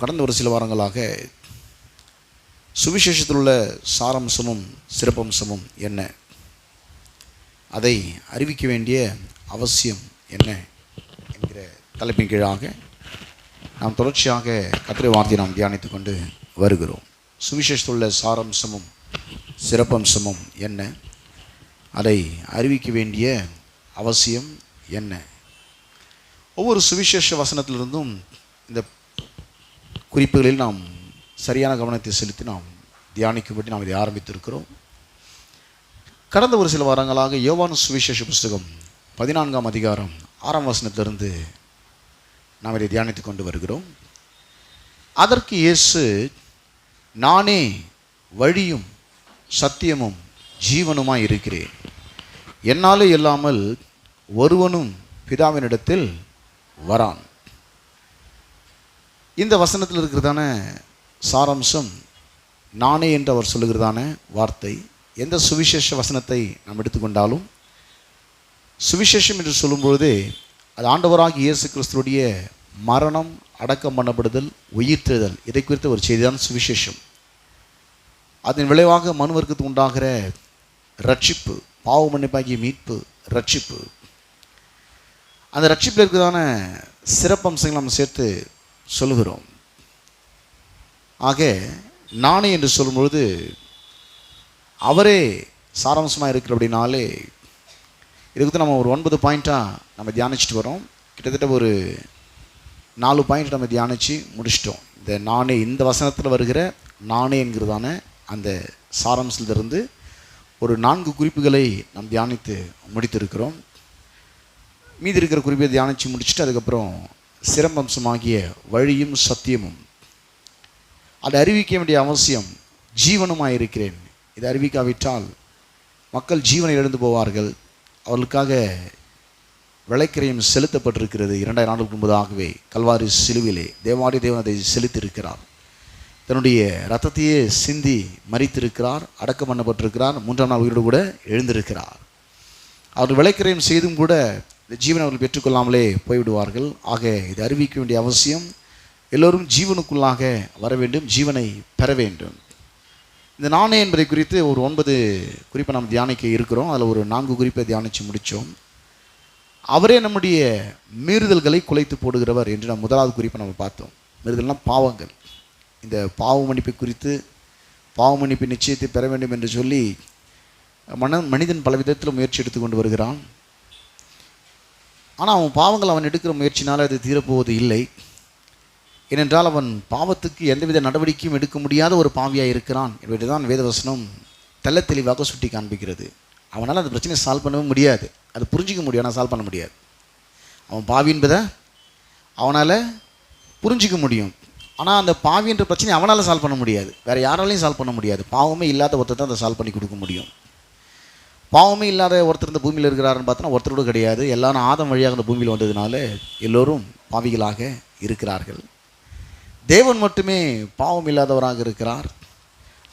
கடந்த ஒரு சில வாரங்களாக சுவிசேஷத்தில் உள்ள சாரம்சமும் சிறப்பம்சமும் என்ன, அதை அறிவிக்க வேண்டிய அவசியம் என்ன என்கிற தலைப்பின் கீழாக நாம் தொடர்ச்சியாக கர்த்தருடைய வார்த்தையை நாம் தியானித்து கொண்டு வருகிறோம். சுவிசேஷத்தில் உள்ள சாரம்சமும் சிறப்பம்சமும் என்ன, அதை அறிவிக்க வேண்டிய அவசியம் என்ன. ஒவ்வொரு சுவிசேஷ வசனத்திலிருந்தும் இந்த குறிப்புகளில் நாம் சரியான கவனத்தை செலுத்தி நாம் தியானிக்கும்படி நாம் இதை ஆரம்பித்திருக்கிறோம். கடந்த ஒரு சில வாரங்களாக யோவான் சுவிசேஷ புஸ்தகம் 14ஆம் அதிகாரம் 6ஆம் வசனத்திலிருந்து நாம் இதை தியானித்து கொண்டு வருகிறோம். அதற்கு இயேசு, நானே வழியும் சத்தியமும் ஜீவனுமாய் இருக்கிறேன், என்னாலே இல்லாமல் ஒருவனும் பிதாவினிடத்தில் வரான். இந்த வசனத்தில் இருக்கிறதான சாரம்சம் நானே என்று அவர் சொல்லுகிறதான வார்த்தை. எந்த சுவிசேஷ வசனத்தை நாம் எடுத்துக்கொண்டாலும் சுவிசேஷம் என்று சொல்லும்பொழுதே அது ஆண்டவராகிய இயேசு கிறிஸ்துவுடைய மரணம், அடக்கம் பண்ணப்படுதல், உயிர்த்தெழுதல், இதை குறித்த ஒரு செய்திதான் சுவிசேஷம். அதன் விளைவாக மனுவர்க்கத்துக்கு உண்டாகிற ரட்சிப்பு, பாவ மன்னிப்பாகிய மீட்பு, ரட்சிப்பு, அந்த ரட்சிப்பில் இருக்கிறதான சிறப்பம்சங்கள் நம்ம சேர்த்து சொல்லுகிறோம். ஆக நானே என்று சொல்லும்பொழுது அவரே சாராம்சமாக இருக்கிற அப்படின்னாலே இதுக்கு நம்ம ஒரு 9 பாயிண்ட்டாக நம்ம தியானிச்சுட்டு வரோம். கிட்டத்தட்ட ஒரு 4 பாயிண்ட் நம்ம தியானித்து முடிச்சிட்டோம். இந்த நானே, இந்த வசனத்தில் வருகிற நானே என்கிறதான அந்த சாராம்சத்திலிருந்து ஒரு 4 குறிப்புகளை நாம் தியானித்து முடித்திருக்கிறோம். மீதி இருக்கிற குறிப்பை தியானித்து முடிச்சுட்டு அதுக்கப்புறம் சிறப்பம்சமாகிய வழியும் சத்தியமும், அதை அறிவிக்க வேண்டிய அவசியம், ஜீவனுமாய் இருக்கிறேன். இதை அறிவிக்காவிட்டால் மக்கள் ஜீவனை இழந்து போவார்கள். அவர்களுக்காக விளைக்கிறையும் செலுத்தப்பட்டிருக்கிறது. 2000 ஆண்டுகளுக்கு முன்பதாகவே கல்வாரி சிலுவிலே தேவன் அதை செலுத்தியிருக்கிறார். தன்னுடைய இரத்தத்தையே சிந்தி மரித்திருக்கிறார், அடக்கம் பண்ணப்பட்டிருக்கிறார், 3ஆம் நாள் உயிரோடு கூட எழுந்திருக்கிறார். அவர் விளைக்கிறையும் செய்தும் கூட இந்த ஜீவனை அவர்கள் பெற்றுக்கொள்ளாமலே போய்விடுவார்கள். ஆக இதை அறிவிக்க வேண்டிய அவசியம், எல்லோரும் ஜீவனுக்குள்ளாக வர வேண்டும், ஜீவனை பெற வேண்டும். இந்த நானே என்பதை குறித்து ஒரு 9 குறிப்பை நாம் தியானிக்க இருக்கிறோம். அதில் ஒரு 4 குறிப்பை தியானித்து முடித்தோம். அவரே நம்முடைய மீறுதல்களை குலைத்து போடுகிறவர் என்று நாம் 1வது குறிப்பை நம்ம பார்த்தோம். மீறுதல்னால் பாவங்கள். இந்த பாவ மன்னிப்பை குறித்து, பாவ மன்னிப்பு நிச்சயத்தை பெற வேண்டும் என்று சொல்லி மனிதன் பல விதத்தில் முயற்சி எடுத்துக்கொண்டு வருகிறான். ஆனால் அவன் பாவங்கள் அவன் எடுக்கிற முயற்சினால் அது தீரப்போவது இல்லை. ஏனென்றால் அவன் பாவத்துக்கு எந்தவித நடவடிக்கையும் எடுக்க முடியாத ஒரு பாவியாக இருக்கிறான் என்பதை தான் வேதவசனம் தெள்ள தெளிவாக சுட்டி காண்பிக்கிறது. அவனால் அந்த பிரச்சனையை சால்வ் பண்ணவே முடியாது. அது புரிஞ்சிக்க முடியும், ஆனால் சால்வ் பண்ண முடியாது. அவன் பாவி என்பதை அவனால் புரிஞ்சிக்க முடியும், ஆனால் அந்த பாவின்ற பிரச்சனை அவனால் சால்வ் பண்ண முடியாது. வேறு யாராலையும் சால்வ் பண்ண முடியாது. பாவமே இல்லாத ஒருத்தர் தான் அதை சால்வ் பண்ணி கொடுக்க முடியும். பாவமே இல்லாத ஒருத்தர் இந்த பூமியில் இருக்கிறாருன்னு பார்த்தோன்னா ஒருத்தரோடு கிடையாது. எல்லாரும் ஆதம் வழியாக இந்த பூமியில் வந்ததுனால எல்லோரும் பாவிகளாக இருக்கிறார்கள். தேவன் மட்டுமே பாவம் இல்லாதவராக இருக்கிறார்.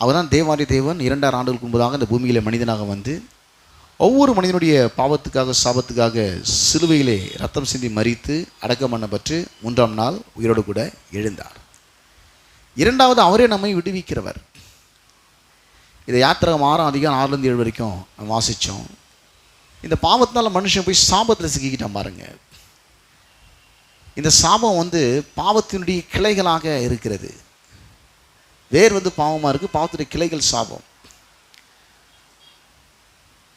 அவர் தான் தேவாதி தேவன் 2000 ஆண்டுகளுக்கு முன்பதாக இந்த பூமியில் மனிதனாக வந்து ஒவ்வொரு மனிதனுடைய பாவத்துக்காக, சாபத்துக்காக சிலுவையிலே ரத்தம் சிந்தி மரித்து அடக்கம் பண்ணப்பட்டு 3ஆம் நாள் உயிரோடு கூட எழுந்தார். 2வது, அவரே நம்மை விடுவிக்கிறவர். இதை யாத்திராகமம் 6ஆம் அதிகாரம் 6லேருந்து 7 வரைக்கும் நம்ம வாசித்தோம். இந்த பாவத்தினால மனுஷன் போய் சாபத்தில் சிக்கிக்கிட்டான் பாருங்க. இந்த சாபம் வந்து பாவத்தினுடைய கிளைகளாக இருக்கிறது. வேர் வந்து பாவமாக இருக்குது, பாவத்துடைய கிளைகள் சாபம்.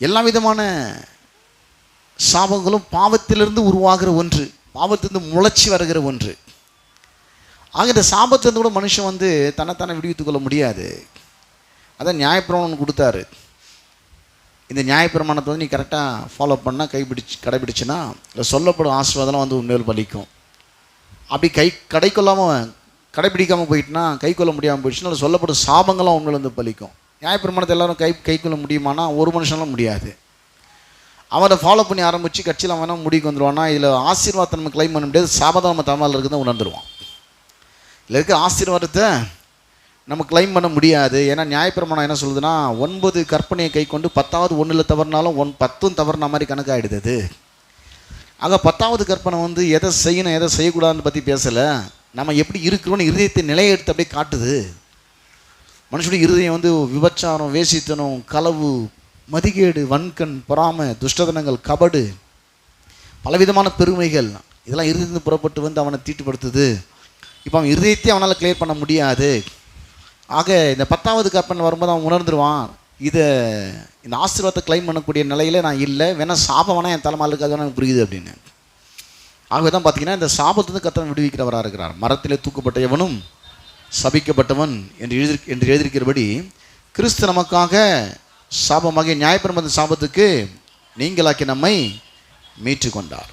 எல்லா விதமான சாபங்களும் பாவத்திலிருந்து உருவாகிற ஒன்று, பாவத்திலிருந்து முளைச்சி வருகிற ஒன்று. ஆக இந்த சாபத்திலிருந்து கூட மனுஷன் வந்து தன்னைத்தானே விடுவித்துக் கொள்ள முடியாது. அதான் நியாயப்பிரமாணம் கொடுத்தாரு. இந்த நியாயப்பிரமாணத்தை வந்து நீ கரெக்டாக ஃபாலோ பண்ணால் கடைபிடிச்சுன்னா இல்லை சொல்லப்படும் ஆசீர்வாதம் வந்து உண்மையில் பலிக்கும். அப்படி கடைப்பிடிக்காமல் போயிட்டுனா, கை கொள்ள முடியாமல் போயிடுச்சுன்னா சொல்லப்படும் சாபங்கள்லாம் உண்மையில வந்து பலிக்கும். நியாயப்பிரமாணத்தை எல்லாரும் கை கொள்ள முடியுமானா ஒரு மனுஷனாலும் முடியாது. அவனை ஃபாலோ பண்ணி ஆரம்பித்து கட்சியில் அவன் முடிவுக்கு வந்துடுவான்னா, இதில் ஆசீர்வாதத்தை நம்ம கிளைம் பண்ண முடியாது, சாபதான் நம்ம தமிழில் இருக்குதான் உணர்ந்துருவான். இதில் இருக்க ஆசீர்வாதத்தை நம்ம கிளைம் பண்ண முடியாது. ஏன்னா நியாயப்பிரமாணம் என்ன சொல்லுதுன்னா, 9 கற்பனையை கை கொண்டு 10வது 1 தவறுனாலும் 10 தவறுன மாதிரி கணக்காகிடுது. ஆக 10வது கற்பனை வந்து எதை செய்யணும் எதை செய்யக்கூடாதுன்னு பற்றி பேசலை, நம்ம எப்படி இருக்கிறோன்னு இருதயத்தை நிலையை எடுத்து அப்படியே காட்டுது. மனுஷனுடைய இருதயம் வந்து விபச்சாரம், வேசித்தனம், களவு, மதிகேடு, வன்கண், பொறாமை, துஷ்டதனங்கள், கபடு, பலவிதமான பெருமைகள், இதெல்லாம் இருதயத்திலிருந்து புறப்பட்டு வந்து அவனை தீட்டுப்படுத்துது. இப்போ அவன் இருதயத்தையும் அவனால் கிளியர் பண்ண முடியாது. ஆக இந்த 10வது கற்பனை வரும்போது அவன் உணர்ந்துருவான், இந்த ஆசீர்வாதத்தை கிளைம் பண்ணக்கூடிய நிலையில் நான் இல்லை, வேணால் சாபம் வேணால் என் தலைமையில் இருக்காது எனக்கு புரியுது அப்படின்னு. ஆகவே தான் பார்த்தீங்கன்னா இந்த சாபத்திலிருந்து கர்த்தர் விடுவிக்கிறவராக இருக்கிறார். மரத்திலே தூக்கப்பட்ட எவனும் சபிக்கப்பட்டவன் என்று எழுதியிருக்கிறபடி கிறிஸ்து நமக்காக சாபமாக நியாயப்பிரமாண சாபத்துக்கு நீங்களாக்கி நம்மை மீட்டு கொண்டார்.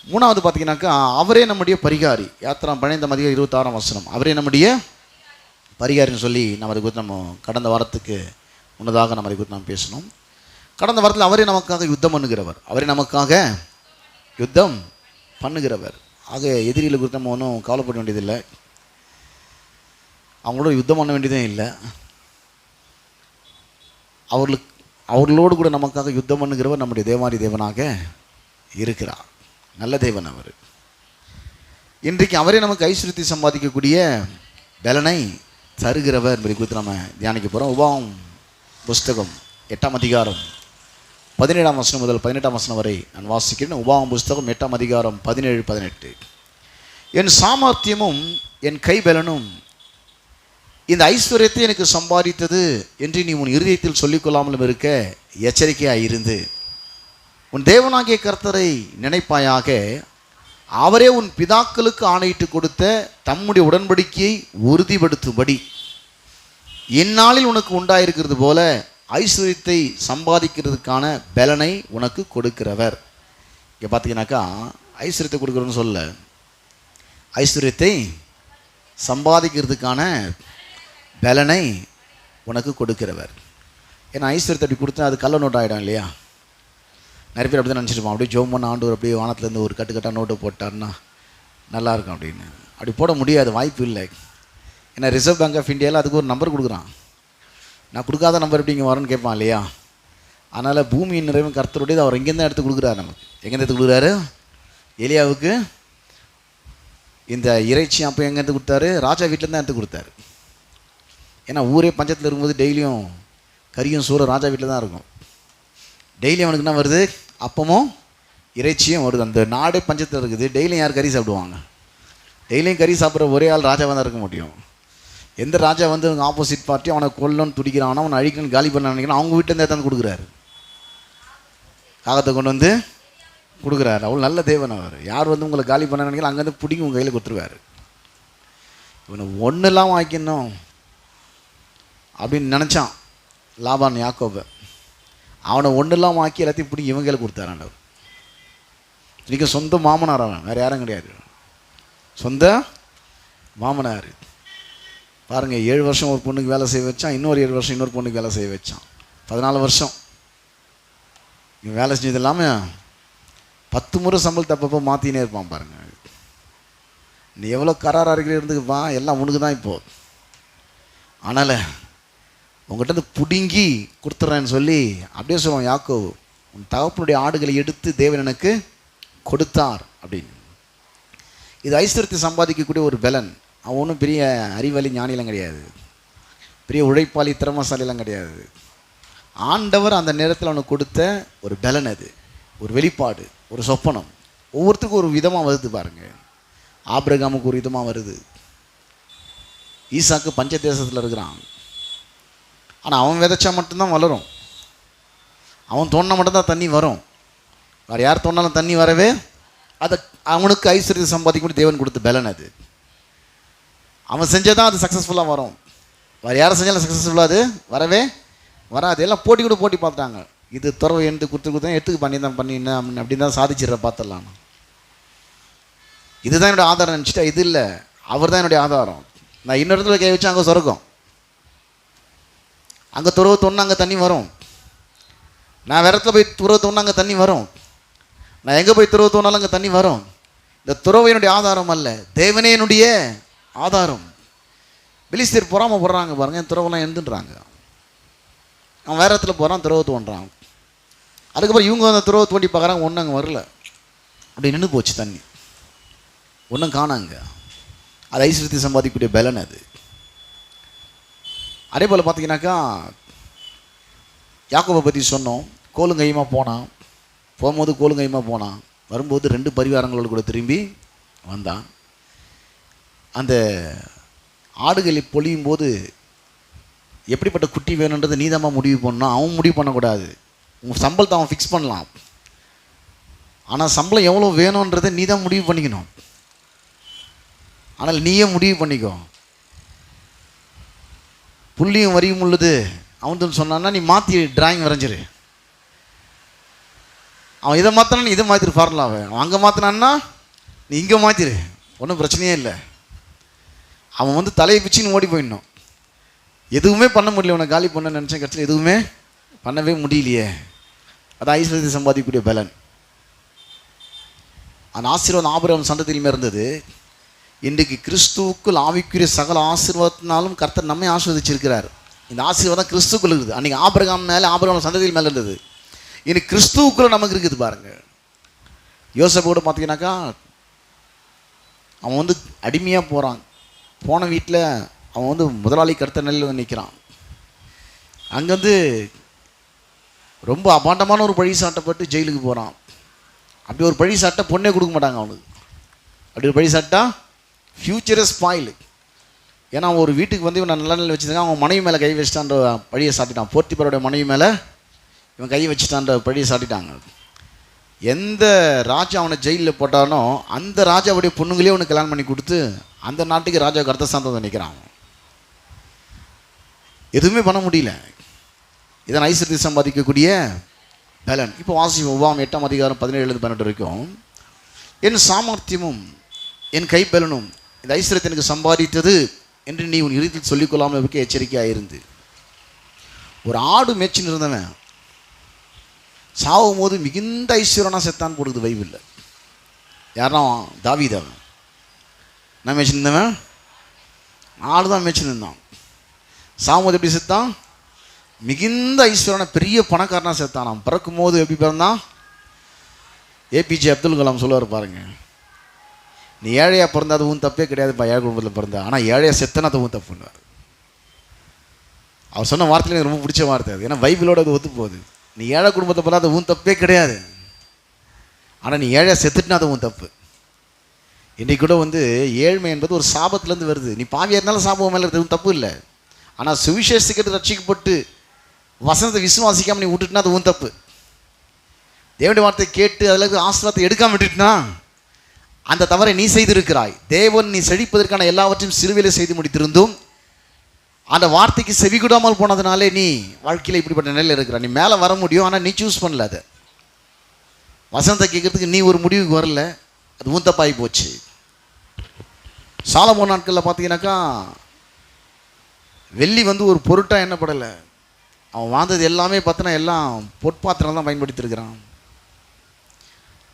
3வது பார்த்தீங்கன்னாக்கா அவரே நம்முடைய பரிகாரி. யாத்திராம் 12:26 வசனம், அவரே நம்முடைய பரிகாரின்னு சொல்லி நம்ம அதை குறித்து நம்ம கடந்த வாரத்துக்கு முன்னதாக நம்ம அதை குறித்து நாம் பேசணும். கடந்த வாரத்தில் அவரே நமக்காக யுத்தம் பண்ணுகிறவர், அவரே நமக்காக யுத்தம் பண்ணுகிறவர். ஆக எதிரிகளை குறித்து நம்ம ஒன்றும் கவலைப்பட வேண்டியதில்லை, அவங்களோட யுத்தம் பண்ண வேண்டியதே இல்லை. அவர்களோடு கூட நமக்காக யுத்தம் பண்ணுகிறவர் நம்முடைய தேவாரி தேவனாக இருக்கிறார். நல்ல தேவன் அவர். இன்றைக்கு அவரே நமக்கு ஐஸ்வர்யத்தை சம்பாதிக்கக்கூடிய பலனை தருகிறவர் என்பதை குறித்து நம்ம தியானிக்க போகிறோம். உபாகமம் புஸ்தகம் 8ஆம் அதிகாரம் 17ஆம் வசனம் முதல் 18ஆம் வசனம் வரை நான் வாசிக்கிறேன். உபாகமம் புஸ்தகம் 8ஆம் அதிகாரம் 17-18. என் சாமர்த்தியமும் என் கைபலனும் இந்த ஐஸ்வர்யத்தை எனக்கு சம்பாதித்தது என்று நீ உன் இருதயத்தில் சொல்லிக்கொள்ளாமலும் இருக்க எச்சரிக்கையாக இருந்து உன் தேவனாகிய கர்த்தரை நினைப்பாயாக. அவரே உன் பிதாக்களுக்கு ஆணையிட்டு கொடுத்த தம்முடைய உடன்படிக்கையை உறுதிப்படுத்தும்படி இந்நாளில் உனக்கு உண்டாயிருக்கிறது போல ஐஸ்வர்யத்தை சம்பாதிக்கிறதுக்கான பலனை உனக்கு கொடுக்கிறவர். இங்கே பார்த்தீங்கன்னாக்கா ஐஸ்வர்யத்தை கொடுக்குறோன்னு சொல்ல, ஐஸ்வர்யத்தை சம்பாதிக்கிறதுக்கான பலனை உனக்கு கொடுக்கிறவர். ஏன்னா ஐஸ்வர்யத்தை அப்படி கொடுத்தா அது கள்ள நோட்டு ஆகிடும் இல்லையா? நிறைய பேர் அப்படி தான் நினச்சிருப்போம், அப்படியே ஜோம் பண்ண ஆண்டவர் அப்படியே வானத்துலேருந்து ஒரு கட்டுக்கட்டாக நோட்டை போட்டார்னா நல்லாயிருக்கும் அப்படின்னு. அப்படி போட முடியாது, வாய்ப்பு இல்லை. ஏன்னா ரிசர்வ் பேங்க் ஆஃப் இந்தியாவில் அதுக்கு ஒரு நம்பர் கொடுக்குறான். நான் கொடுக்காத நம்பர் எப்படி இங்கே வரும்னு கேட்பான் இல்லையா? அதனால் பூமியின் நிறைவும் கர்த்தருடையது அவர் எங்கேருந்து எடுத்து கொடுக்குறாரு. நமக்கு எங்கேருந்து எடுத்து கொடுக்குறாரு? எலியாவுக்கு இந்த இறைச்சி அப்போ எங்கேருந்து கொடுத்தாரு? ராஜா வீட்டில் தான் எடுத்து கொடுத்தாரு. ஏன்னா ஊரே பஞ்சத்தில் இருக்கும்போது டெய்லியும் கறியும் சோறு ராஜா வீட்டில் தான் இருக்கும். டெய்லியும் அவனுக்கு என்ன வருது? அப்பமும் இறைச்சியும் வருது. அந்த நாடே பஞ்சத்தில் இருக்குது. டெய்லியும் யார் கறி சாப்பிடுவாங்க? டெய்லியும் கறி சாப்பிட்ற ஒரே ஆள் ராஜாவாக தான் இருக்க முடியும். எந்த ராஜா வந்து ஆப்போசிட் பார்ட்டி அவனை கொல்லணும்னு துடிக்கிறானோ, அவனை அழிக்கணும்னு காலி பண்ண நினைக்கிறான், அவங்க வீட்டிலேருந்து எடுத்து கொடுக்குறாரு. காகத்தை கொண்டு வந்து கொடுக்குறாரு. அவ்வளோ நல்ல தேவன் அவர். யார் வந்து உங்களை காலி பண்ண நினைக்கலாம் அங்கேருந்து பிடிங்கி உங்கள் கையில் கொடுத்துருவார். இவனை ஒன்று இல்லாமல் ஆக்கிடணும் அப்படின்னு நினச்சான் லாபான் யாக்கோபை. அவனை ஒன்று இல்லாமல் ஆக்கி எல்லாத்தையும் பிடிங்கி இவங்க கையில் கொடுத்தாரான். அவர் இன்றைக்கி சொந்த மாமனார், அவன் வேறு யாரும் கிடையாது, சொந்த மாமனார். பாருங்கள், 7 வருஷம் ஒரு பொண்ணுக்கு வேலை செய்ய வச்சான், இன்னொரு 7 வருஷம் இன்னொரு பொண்ணுக்கு வேலை செய்ய வச்சான். 14 வருஷம் இவன் வேலை செஞ்சது இல்லாமல் 10 முறை சம்பளத்தை அப்பப்போ மாற்றினே இருப்பான். பாருங்கள், நீ எவ்வளோ கராராக இருக்கிற இருந்துக்குப்பா, எல்லாம் உனக்கு தான் இப்போது. ஆனால் உங்கள்கிட்ட வந்து பிடுங்கி கொடுத்துட்றேன்னு சொல்லி அப்படியே சொல்லுவான் யாக்கோபு, உன் தகப்பனுடைய ஆடுகளை எடுத்து தேவன் எனக்கு கொடுத்தார் அப்படின்னு. இது ஐஸ்வர்யத்தை சம்பாதிக்கக்கூடிய ஒரு பலன். அவன் ஒன்றும் பெரிய அறிவாளி ஞானிலாம் கிடையாது, பெரிய உழைப்பாளி திறமசாலிலாம் கிடையாது. ஆண்டவர் அந்த நேரத்தில் அவனுக்கு கொடுத்த ஒரு பலன், அது ஒரு வெளிப்பாடு, ஒரு சொப்பனம். ஒவ்வொருத்தருக்கும் ஒரு விதமாக வருது பாருங்கள். ஆபிரகாமுக்கு ஒரு விதமாக வருது. ஈசாக்கு பஞ்ச தேசத்தில் இருக்கிறான். ஆனால் அவன் விதைச்சா மட்டும்தான் வளரும், அவன் தோண்டினா மட்டும்தான் தண்ணி வரும். வேறு யார் தோண்டினாலும் தண்ணி வரவே, அதை அவனுக்கு ஐஸ்வர்யத்தை சம்பாதிக்க தேவன் கொடுத்த பலன் அது. அவன் செஞ்சதான் அது சக்ஸஸ்ஃபுல்லாக வரும். வேறு யாரை செஞ்சாலும் சக்ஸஸ்ஃபுல்லாக அது வரவே வராது. எல்லாம் போட்டி கூட போட்டி பார்த்துட்டாங்க. இது துறவு எடுத்து கொடுத்து எடுத்துக்கு பண்ணி தான் பண்ணினேன் அப்படின்னு தான் சாதிச்சிடுற பார்த்துடலாம். இதுதான் என்னுடைய ஆதாரம் நினச்சிட்டா இது இல்லை, அவர் தான் என்னுடைய ஆதாரம். நான் இன்னொரு இடத்துல கை வச்சா அங்கே சொர்க்கம், அங்கே துறவு தோணுனா அங்கே தண்ணி வரும். நான் வேற இடத்துல போய் துறவு தோணுனா அங்கே தண்ணி வரும். நான் எங்கே போய் துறவு தோணாலும் அங்கே தண்ணி வரும். இந்த துறவு என்னுடைய ஆதாரம் அல்ல, தேவனே என்னுடைய ஆதாரம். பெலிஸ்தீர் பொறாமல் போடுறாங்க பாருங்க, துறவெல்லாம் எழுந்துன்றாங்க. அவன் வேற இடத்துல போகிறான், துறவு தோன்றான். அதுக்கப்புறம் இவங்க அந்த துறவை தோண்டி பார்க்குறாங்க, ஒன்றும் அங்கே வரல, அப்படி நின்று போச்சு தண்ணி, ஒன்றும் காணாங்க. அது ஐஸ்வர்யத்தை சம்பாதிக்கக்கூடிய பலன் அது. அதே போல் பார்த்தீங்கன்னாக்கா யாக்கோபை பற்றி சொன்னோம். கோலுங்கையுமா போனான், போகும்போது கோலுங்கையுமா போனான், வரும்போது 2 பரிவாரங்களோடு கூட திரும்பி வந்தான். அந்த ஆடுகளை பொழியும் போது எப்படிப்பட்ட குட்டி வேணுன்றதை நீதாம்மா முடிவு பண்ணணும், அவன் முடிவு பண்ணக்கூடாது. உங்கள் சம்பளத்தை அவன் ஃபிக்ஸ் பண்ணலாம், ஆனால் சம்பளம் எவ்வளோ வேணுன்றதை நீ தான் முடிவு பண்ணிக்கணும். ஆனால் நீயே முடிவு பண்ணிக்கோ. புள்ளியும் வரியும் உள்ளது அவன் சொன்னான்னா நீ மாற்றி டிராயிங் வரைஞ்சிரு. அவன் இதை மாற்றினா நீ இதை மாற்றிரு, ஃபார்முலாவை அவன் அங்கே மாற்றினான்னா நீ இங்கே மாற்றிரு, ஒன்றும் பிரச்சனையே இல்லை. அவன் தலையை பிச்சுன்னு ஓடி போயிடணும். எதுவுமே பண்ண முடியல, உன்னை காலி பண்ண நினச்சேன், கட்சியில் எதுவுமே பண்ணவே முடியலையே. அது ஐஸ்வர்யத்தை சம்பாதிக்கக்கூடிய பலன். அந்த ஆசீர்வாதம் ஆபிரகாம் சந்ததியிலுமே இருந்தது. இன்றைக்கு கிறிஸ்துவுக்குள் ஆவிக்குரிய சகல ஆசீர்வாதத்தினாலும் கர்த்தர் நம்மை ஆசீர்வதிச்சிருக்கிறார். இந்த ஆசீர்வாதம் கிறிஸ்துக்குள் இருக்குது. அன்றைக்கி ஆபிரகாம் மேலே, ஆபிரகாம் சந்ததியில் மேலே இருந்தது. இன்னைக்கு கிறிஸ்துவுக்குள்ளே நமக்கு இருக்குது பாருங்கள். யோசேப்பு கூட பார்த்தீங்கன்னாக்கா அவன் அடிமையாக போகிறான். போன வீட்டில் அவன் முதலாளி கருத்த நிலையில் நிற்கிறான். அங்கேருந்து ரொம்ப அபாண்டமான ஒரு பழி சாட்டப்பட்டு ஜெயிலுக்கு போகிறான். அப்படி ஒரு பழி சாட்டை பொண்ணே கொடுக்க மாட்டாங்க அவனுக்கு. அப்படி ஒரு பழி சாட்டா ஃப்யூச்சரே ஸ்பாயில். ஏன்னா அவன் ஒரு வீட்டுக்கு இவன் நல்ல நிலையில் வச்சுருக்கான், அவன் மனைவி மேலே கை வச்சுட்டான்ற பழியை சாட்டிட்டான். போர்த்திபரோடைய மனைவி மேலே இவன் கை வச்சுட்டான்ற பழியை சாட்டிட்டாங்க. எந்த ராஜா அவனை ஜெயிலில் போட்டானோ அந்த ராஜாவுடைய பொண்ணுங்களே அவனுக்கு கல்யாணம் பண்ணி கொடுத்து அந்த நாட்டுக்கு ராஜா கர்த்தஸ்தானத்தை நிற்கிறான். எதுவுமே பண்ண முடியல. இதன் ஐஸ்வர்யத்தை சம்பாதிக்கக்கூடிய பலன். இப்போ உபாகமம் 8ஆம் அதிகாரம் 17-18 வரைக்கும், என் சாமர்த்தியமும் என் கைப்பலனும் இந்த ஐஸ்வர்யத்தை எனக்கு சம்பாதித்தது என்று நீ உன் இறுதியில் சொல்லிக்கொள்ளாமல் இருக்க எச்சரிக்கையாக இருந்து. ஒரு ஆடு மேய்ச்சின்னு இருந்தவன் சாகும் போது மிகுந்த ஐஸ்வர்யனா செத்தான் போடுது பைபிளில். யாரா? தாவீதவன். நான் மேய்ச்சிருந்தவன் ஆடு தான் மேய்ச்சின்னு இருந்தான். சாகும் போது எப்படி செத்தான்? மிகுந்த ஐஸ்வர்யனா பெரிய பணக்காரனா செத்தான். அவன் பிறக்கும் போது எப்படி பிறந்தான்? ஏபிஜே அப்துல் கலாம் சொல்லுவார் பாருங்க, நீ ஏழையாக பிறந்தா அது உன் தப்பே கிடையாதுப்பா, ஏழை குடும்பத்தில் பிறந்தா, ஆனால் ஏழையாக செத்தனா அது உன் தப்புன்னுவார். அவர் சொன்ன வார்த்தையில் எனக்கு ரொம்ப பிடிச்ச வார்த்தை அது. ஏன்னா பைபிளோட அது ஒத்து போகுது. நீ ஏழை குடும்பத்தை பிறந்தா அது உன் தப்பே கிடையாது, ஆனால் நீ ஏழையாக செத்துட்டுனா அது உன் தப்பு. இன்றைக்கு கூட ஏழ்மை என்பது ஒரு சாபத்துலேருந்து வருது. நீ பாவியாக இருந்தாலும் சாபம் மேலே இருக்கிறது தப்பு இல்லை, ஆனால் சுவிசேஷத்துக்கு ரட்சிக்கப்பட்டு வசனத்தை விசுவாசிக்காமல் நீ விட்டுட்டுனா அது உன் தப்பு. தேவனுடைய வார்த்தையை கேட்டு அதில் ஆசீர்வாதத்தை எடுக்காமல் விட்டுட்டுனா அந்த தவறை நீ செய்திருக்கிறாய். தேவன் நீ செழிப்பதற்கான எல்லாவற்றையும் சிறுவையில் செய்து முடித்திருந்தும் அந்த வார்த்தைக்கு செவிகூடாமல் போனதுனாலே நீ வாழ்க்கையில் இப்படிப்பட்ட நிலையில் இருக்கிறாய். நீ மேலே வர முடியும், ஆனால் நீ சூஸ் பண்ணல. அதை வசனத்தை கேட்கறதுக்கு நீ ஒரு முடிவுக்கு வரல, அது உன் தப்பாகி போச்சு. சாலமோன் நாட்களில் பார்த்தீங்கன்னாக்கா வெள்ளி ஒரு பொருட்டாக எண்ணப்படலை. அவன் வாழ்ந்தது எல்லாமே பார்த்தினா எல்லாம் பொற்பாத்திரம் தான் பயன்படுத்தியிருக்கிறான்.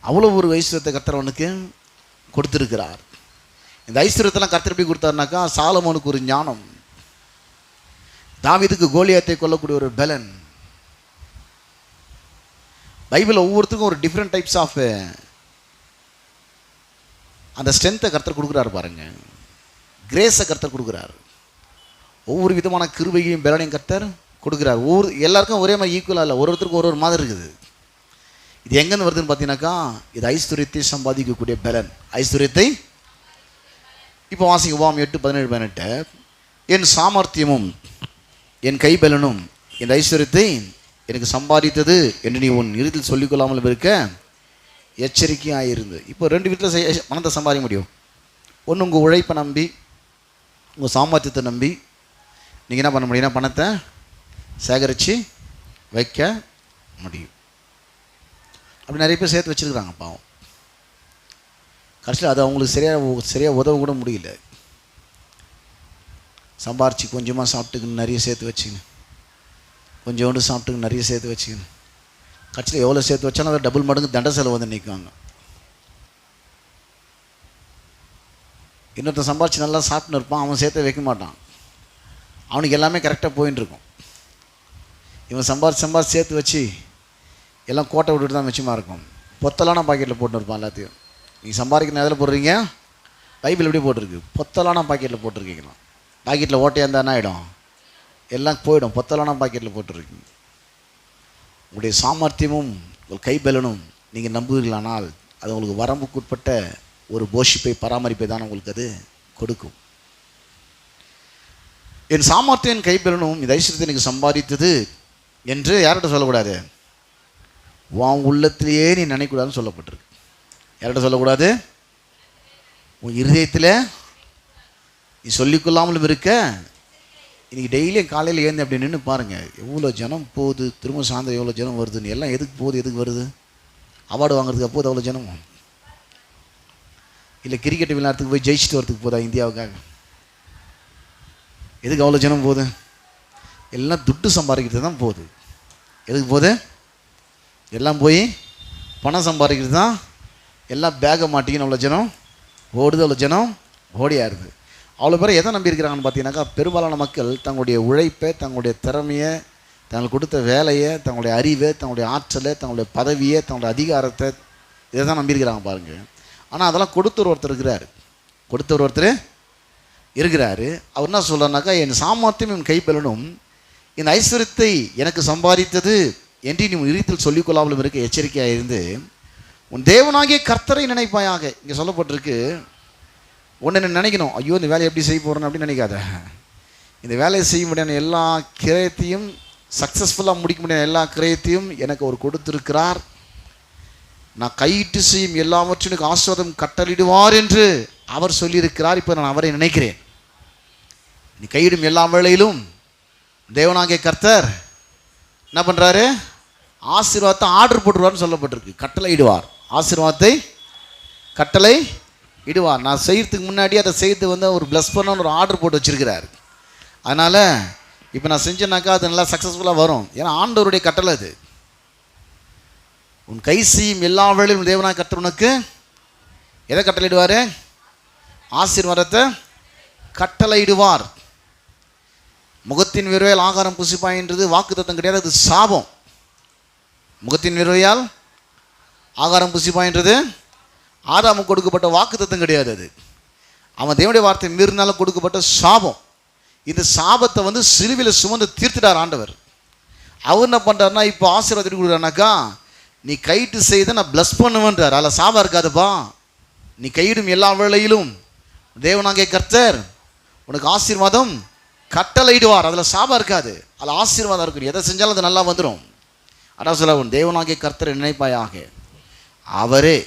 அவ்வளோ ஒரு ஐஸ்வர்யத்தை கர்த்தர் அவனுக்கு கொடுத்துருக்கிறார். இந்த ஐஸ்வர்யத்தெல்லாம் கர்த்தர் எப்படி கொடுத்தாருனாக்கா, சாலமோனுக்கு ஒரு ஞானம், தாவீதுக்கு கோலியாத்தை கொல்லக்கூடிய ஒரு பலன். பைபிள் ஒவ்வொருத்துக்கும் ஒரு டிஃப்ரெண்ட் டைப்ஸ் ஆஃப் அந்த ஸ்ட்ரென்த்தை கர்த்தர் கொடுக்குறாரு பாருங்க. கிரேஸை கர்த்தர் கொடுக்குறாரு. ஒவ்வொரு விதமான கிருபையையும் பலனையும் கர்த்தர் கொடுக்குறார். எல்லாருக்கும் ஒரே மாதிரி ஈக்குவலாக இல்லை, ஒருத்தருக்கும் ஒரு மாதிரி இருக்குது. இது எங்கேருந்து வருதுன்னு பார்த்தீங்கன்னாக்கா, இது ஐஸ்வர்யத்தை சம்பாதிக்கக்கூடிய பலன். ஐஸ்வர்யத்தை இப்போ வாசிங்க. உபாகமம் 8:17-18, என் சாமர்த்தியமும் என் கைபலனும் இந்த ஐஸ்வர்யத்தை எனக்கு சம்பாதித்தது என்று நீ உன் இறுதியில் சொல்லிக்கொள்ளாமல் இருக்க எச்சரிக்கையாக இருந்து. இப்போ 2 விதத்தில் பணத்தை சம்பாதிக்க முடியும். ஒன்று உங்கள் உழைப்பை நம்பி, உங்கள் சாமர்த்தியத்தை நம்பி நீங்கள் என்ன பண்ண முடியும்னா பணத்தை சேகரித்து வைக்க முடியும். அப்படி நிறைய பேர் சேர்த்து வச்சுருக்குறாங்க. பாவம், கடைசியில் அது அவங்களுக்கு சரியாக உதவ கூட முடியல. சம்பாரிச்சு கொஞ்சமாக சாப்பிட்டுக்குன்னு நிறைய சேர்த்து வச்சுக்கணும், கொஞ்சோண்டு சாப்பிட்டுக்கு நிறைய சேர்த்து வச்சுக்கணும். கட்சியில் எவ்வளோ சேர்த்து வச்சாலும் அதை டபுள் மடங்கு தண்ட செலவு வந்து நிற்குவாங்க. இன்னொருத்தன் சம்பாரிச்சு நல்லா சாப்பிட்டுன்னு இருப்பான், அவன் சேர்த்து வைக்க மாட்டான், அவனுக்கு எல்லாமே கரெக்டாக போயின்னு இருக்கும். இவன் சம்பாரிச்சு சேர்த்து வச்சு எல்லாம் கோட்டை விட்டுட்டு தான் மிச்சமாக இருக்கும். பொத்தலான பாக்கெட்டில் போட்டுன்னு இருப்பான் எல்லாத்தையும். நீங்கள் சம்பாதிக்கிற எதில் போடுறீங்க? பைபிள் எப்படி போட்டிருக்கு? பொத்தலான பாக்கெட்டில் போட்டிருக்கீங்களா? பாக்கெட்டில் ஓட்டையாக இருந்தால் என்ன ஆகிடும்? எல்லாம் போயிடும். பொத்தலான பாக்கெட்டில் போட்டிருக்கீங்க. உங்களுடைய சாமர்த்தியமும் உங்கள் கைபலனும் நீங்கள் நம்புவீர்களானால் அது உங்களுக்கு வரம்புக்குட்பட்ட ஒரு போஷிப்பை பராமரிப்பை தான் உங்களுக்கு அது கொடுக்கும். என் சாமர்த்தியம் என் கைபலனும் இந்த ஐஸ்வர்யத்தை எனக்கு சம்பாதித்தது என்று யார்கிட்ட சொல்லக்கூடாது? உன் உள்ளத்திலேயே நீ நினைக்கூடாதுன்னு சொல்லப்பட்டிருக்கு. யார்கிட்ட சொல்லக்கூடாது? உன் இருதயத்தில் நீ சொல்லிக்கொள்ளாமலும் இருக்க. இன்றைக்கி டெய்லியும் காலையில் ஏந்து அப்படி நின்று பாருங்கள், எவ்வளோ ஜனம் போகுது, திரும்ப சாயந்தரம் எவ்வளோ ஜனம் வருதுன்னு. எல்லாம் எதுக்கு போகுது, எதுக்கு வருது? அவார்டு வாங்குறதுக்கு அப்போது அவ்வளோ ஜனம், இல்லை கிரிக்கெட் விளையாடுறதுக்கு போய் ஜெயிச்சுட்டு வரதுக்கு போதா இந்தியாவுக்காக? எதுக்கு அவ்வளோ ஜனம் போகுது? எல்லாம் துட்டு சம்பாதிக்கிறது தான் போகுது. எதுக்கு போகுது? எல்லாம் போய் பணம் சம்பாதிக்கிறது தான். எல்லாம் பேக்கை மாட்டிக்கின்னு அவ்வளோ ஜனம் ஓடுது, அவ்வளோ ஜனம் ஓடியாருது. அவ்வளோ பேர் எதை நம்பியிருக்கிறாங்கன்னு பார்த்தீங்கன்னாக்கா, பெரும்பாலான மக்கள் தங்களுடைய உழைப்பை, தங்களுடைய திறமையை, தங்களுக்கு கொடுத்த வேலையை, தங்களுடைய அறிவை, தங்களுடைய ஆற்றலை, தங்களுடைய பதவியை, தங்களுடைய அதிகாரத்தை, இதை தான் நம்பியிருக்கிறாங்க பாருங்கள். ஆனால் அதெல்லாம் கொடுத்தவர் ஒருத்தர் இருக்கிறாரு. அவர் என்ன சொல்கிறாருனாக்கா, என் சாமர்த்தியம் என் கைபலனும் என் ஐஸ்வர்யத்தை எனக்கு சம்பாதித்தது என்று நீ இருத்தில் சொல்லிக்கொள்ளாமலும் இருக்க எச்சரிக்கையாக இருந்து உன் தேவனாகிய கர்த்தரை நினைப்பாயாக. இங்கே சொல்லப்பட்டிருக்கு, ஒன்று நினைக்கணும், ஐயோ இந்த வேலையை எப்படி செய்ய போகிறேன்னு அப்படின்னு நினைக்காத. இந்த வேலையை செய்ய முடியாத எல்லா கிரயத்தையும், சக்ஸஸ்ஃபுல்லாக முடிக்க முடியாத எல்லா கிரயத்தையும் எனக்கு அவர் கொடுத்திருக்கிறார். நான் கையிட்டு செய்யும் எல்லாவற்றும் எனக்கு ஆசீர்வாதம் கட்டளிடுவார் என்று அவர் சொல்லியிருக்கிறார். இப்போ நான் அவரை நினைக்கிறேன். நீ கையிடும் எல்லா வேளையிலும் தேவனாகிய கர்த்தர் என்ன பண்ணுறாரு? ஆசீர்வாதத்தை ஆர்டர் போட்டுருவார்னு சொல்லப்பட்டிருக்கு. கட்டளை இடுவார், ஆசீர்வாதத்தை கட்டளை இடுவார். நான் செய்கிறதுக்கு முன்னாடி அதை செய்து வந்து ஒரு ப்ளஸ் பண்ண ஒரு ஆர்டர் போட்டு வச்சுருக்கிறார். அதனால் இப்போ நான் செஞ்சேன்னாக்கா அது நல்லா சக்ஸஸ்ஃபுல்லாக வரும். ஏன்னா ஆண்டவருடைய கட்டளை அது. உன் கை செய்யும் எல்லா வேளையிலும் தேவனாகிய கர்த்தர் உனக்கு எதை கட்டளையிடுவார்? ஆசீர்வாதத்தை கட்டளையிடுவார். முகத்தின் விரைவில் ஆகாரம் புசிப்பாயின்றது வாக்குத்தத்தம் கிடையாது, அது சாபம். முகத்தின் விரைவால் ஆகாரம் புசிப்பாயின்றது ஆதாமுக்கு கொடுக்கப்பட்ட வாக்குத்தத்தம் கிடையாது, அது அவன் தேவனுடைய வார்த்தை மீறினால கொடுக்கப்பட்ட சாபம். இந்த சாபத்தை வந்து சிலுவையில் சுமந்து தீர்த்துட்டார் ஆண்டவர். அவர் என்ன பண்ணுறாருனா, இப்போ ஆசீர்வாதம் கொடுக்குறாருனாக்கா, நீ கைட்டு செய்த நான் ப்ளஸ் பண்ணுவேன்றார். அதில் சாபம் இருக்காதுப்பா. நீ கையிடும் எல்லா வேளையிலும் தேவனாகிய கர்த்தர் உனக்கு ஆசீர்வாதம் கட்டளையிடுவார். அதில் சாபம் இருக்காது, அதில் ஆசீர்வாதம் இருக்கும். எதை செஞ்சாலும் அது நல்லா வந்துடும். அதான் சொல்ல, உன் தேவனாகிய கர்த்தரை நினைப்பாயாக, அவரே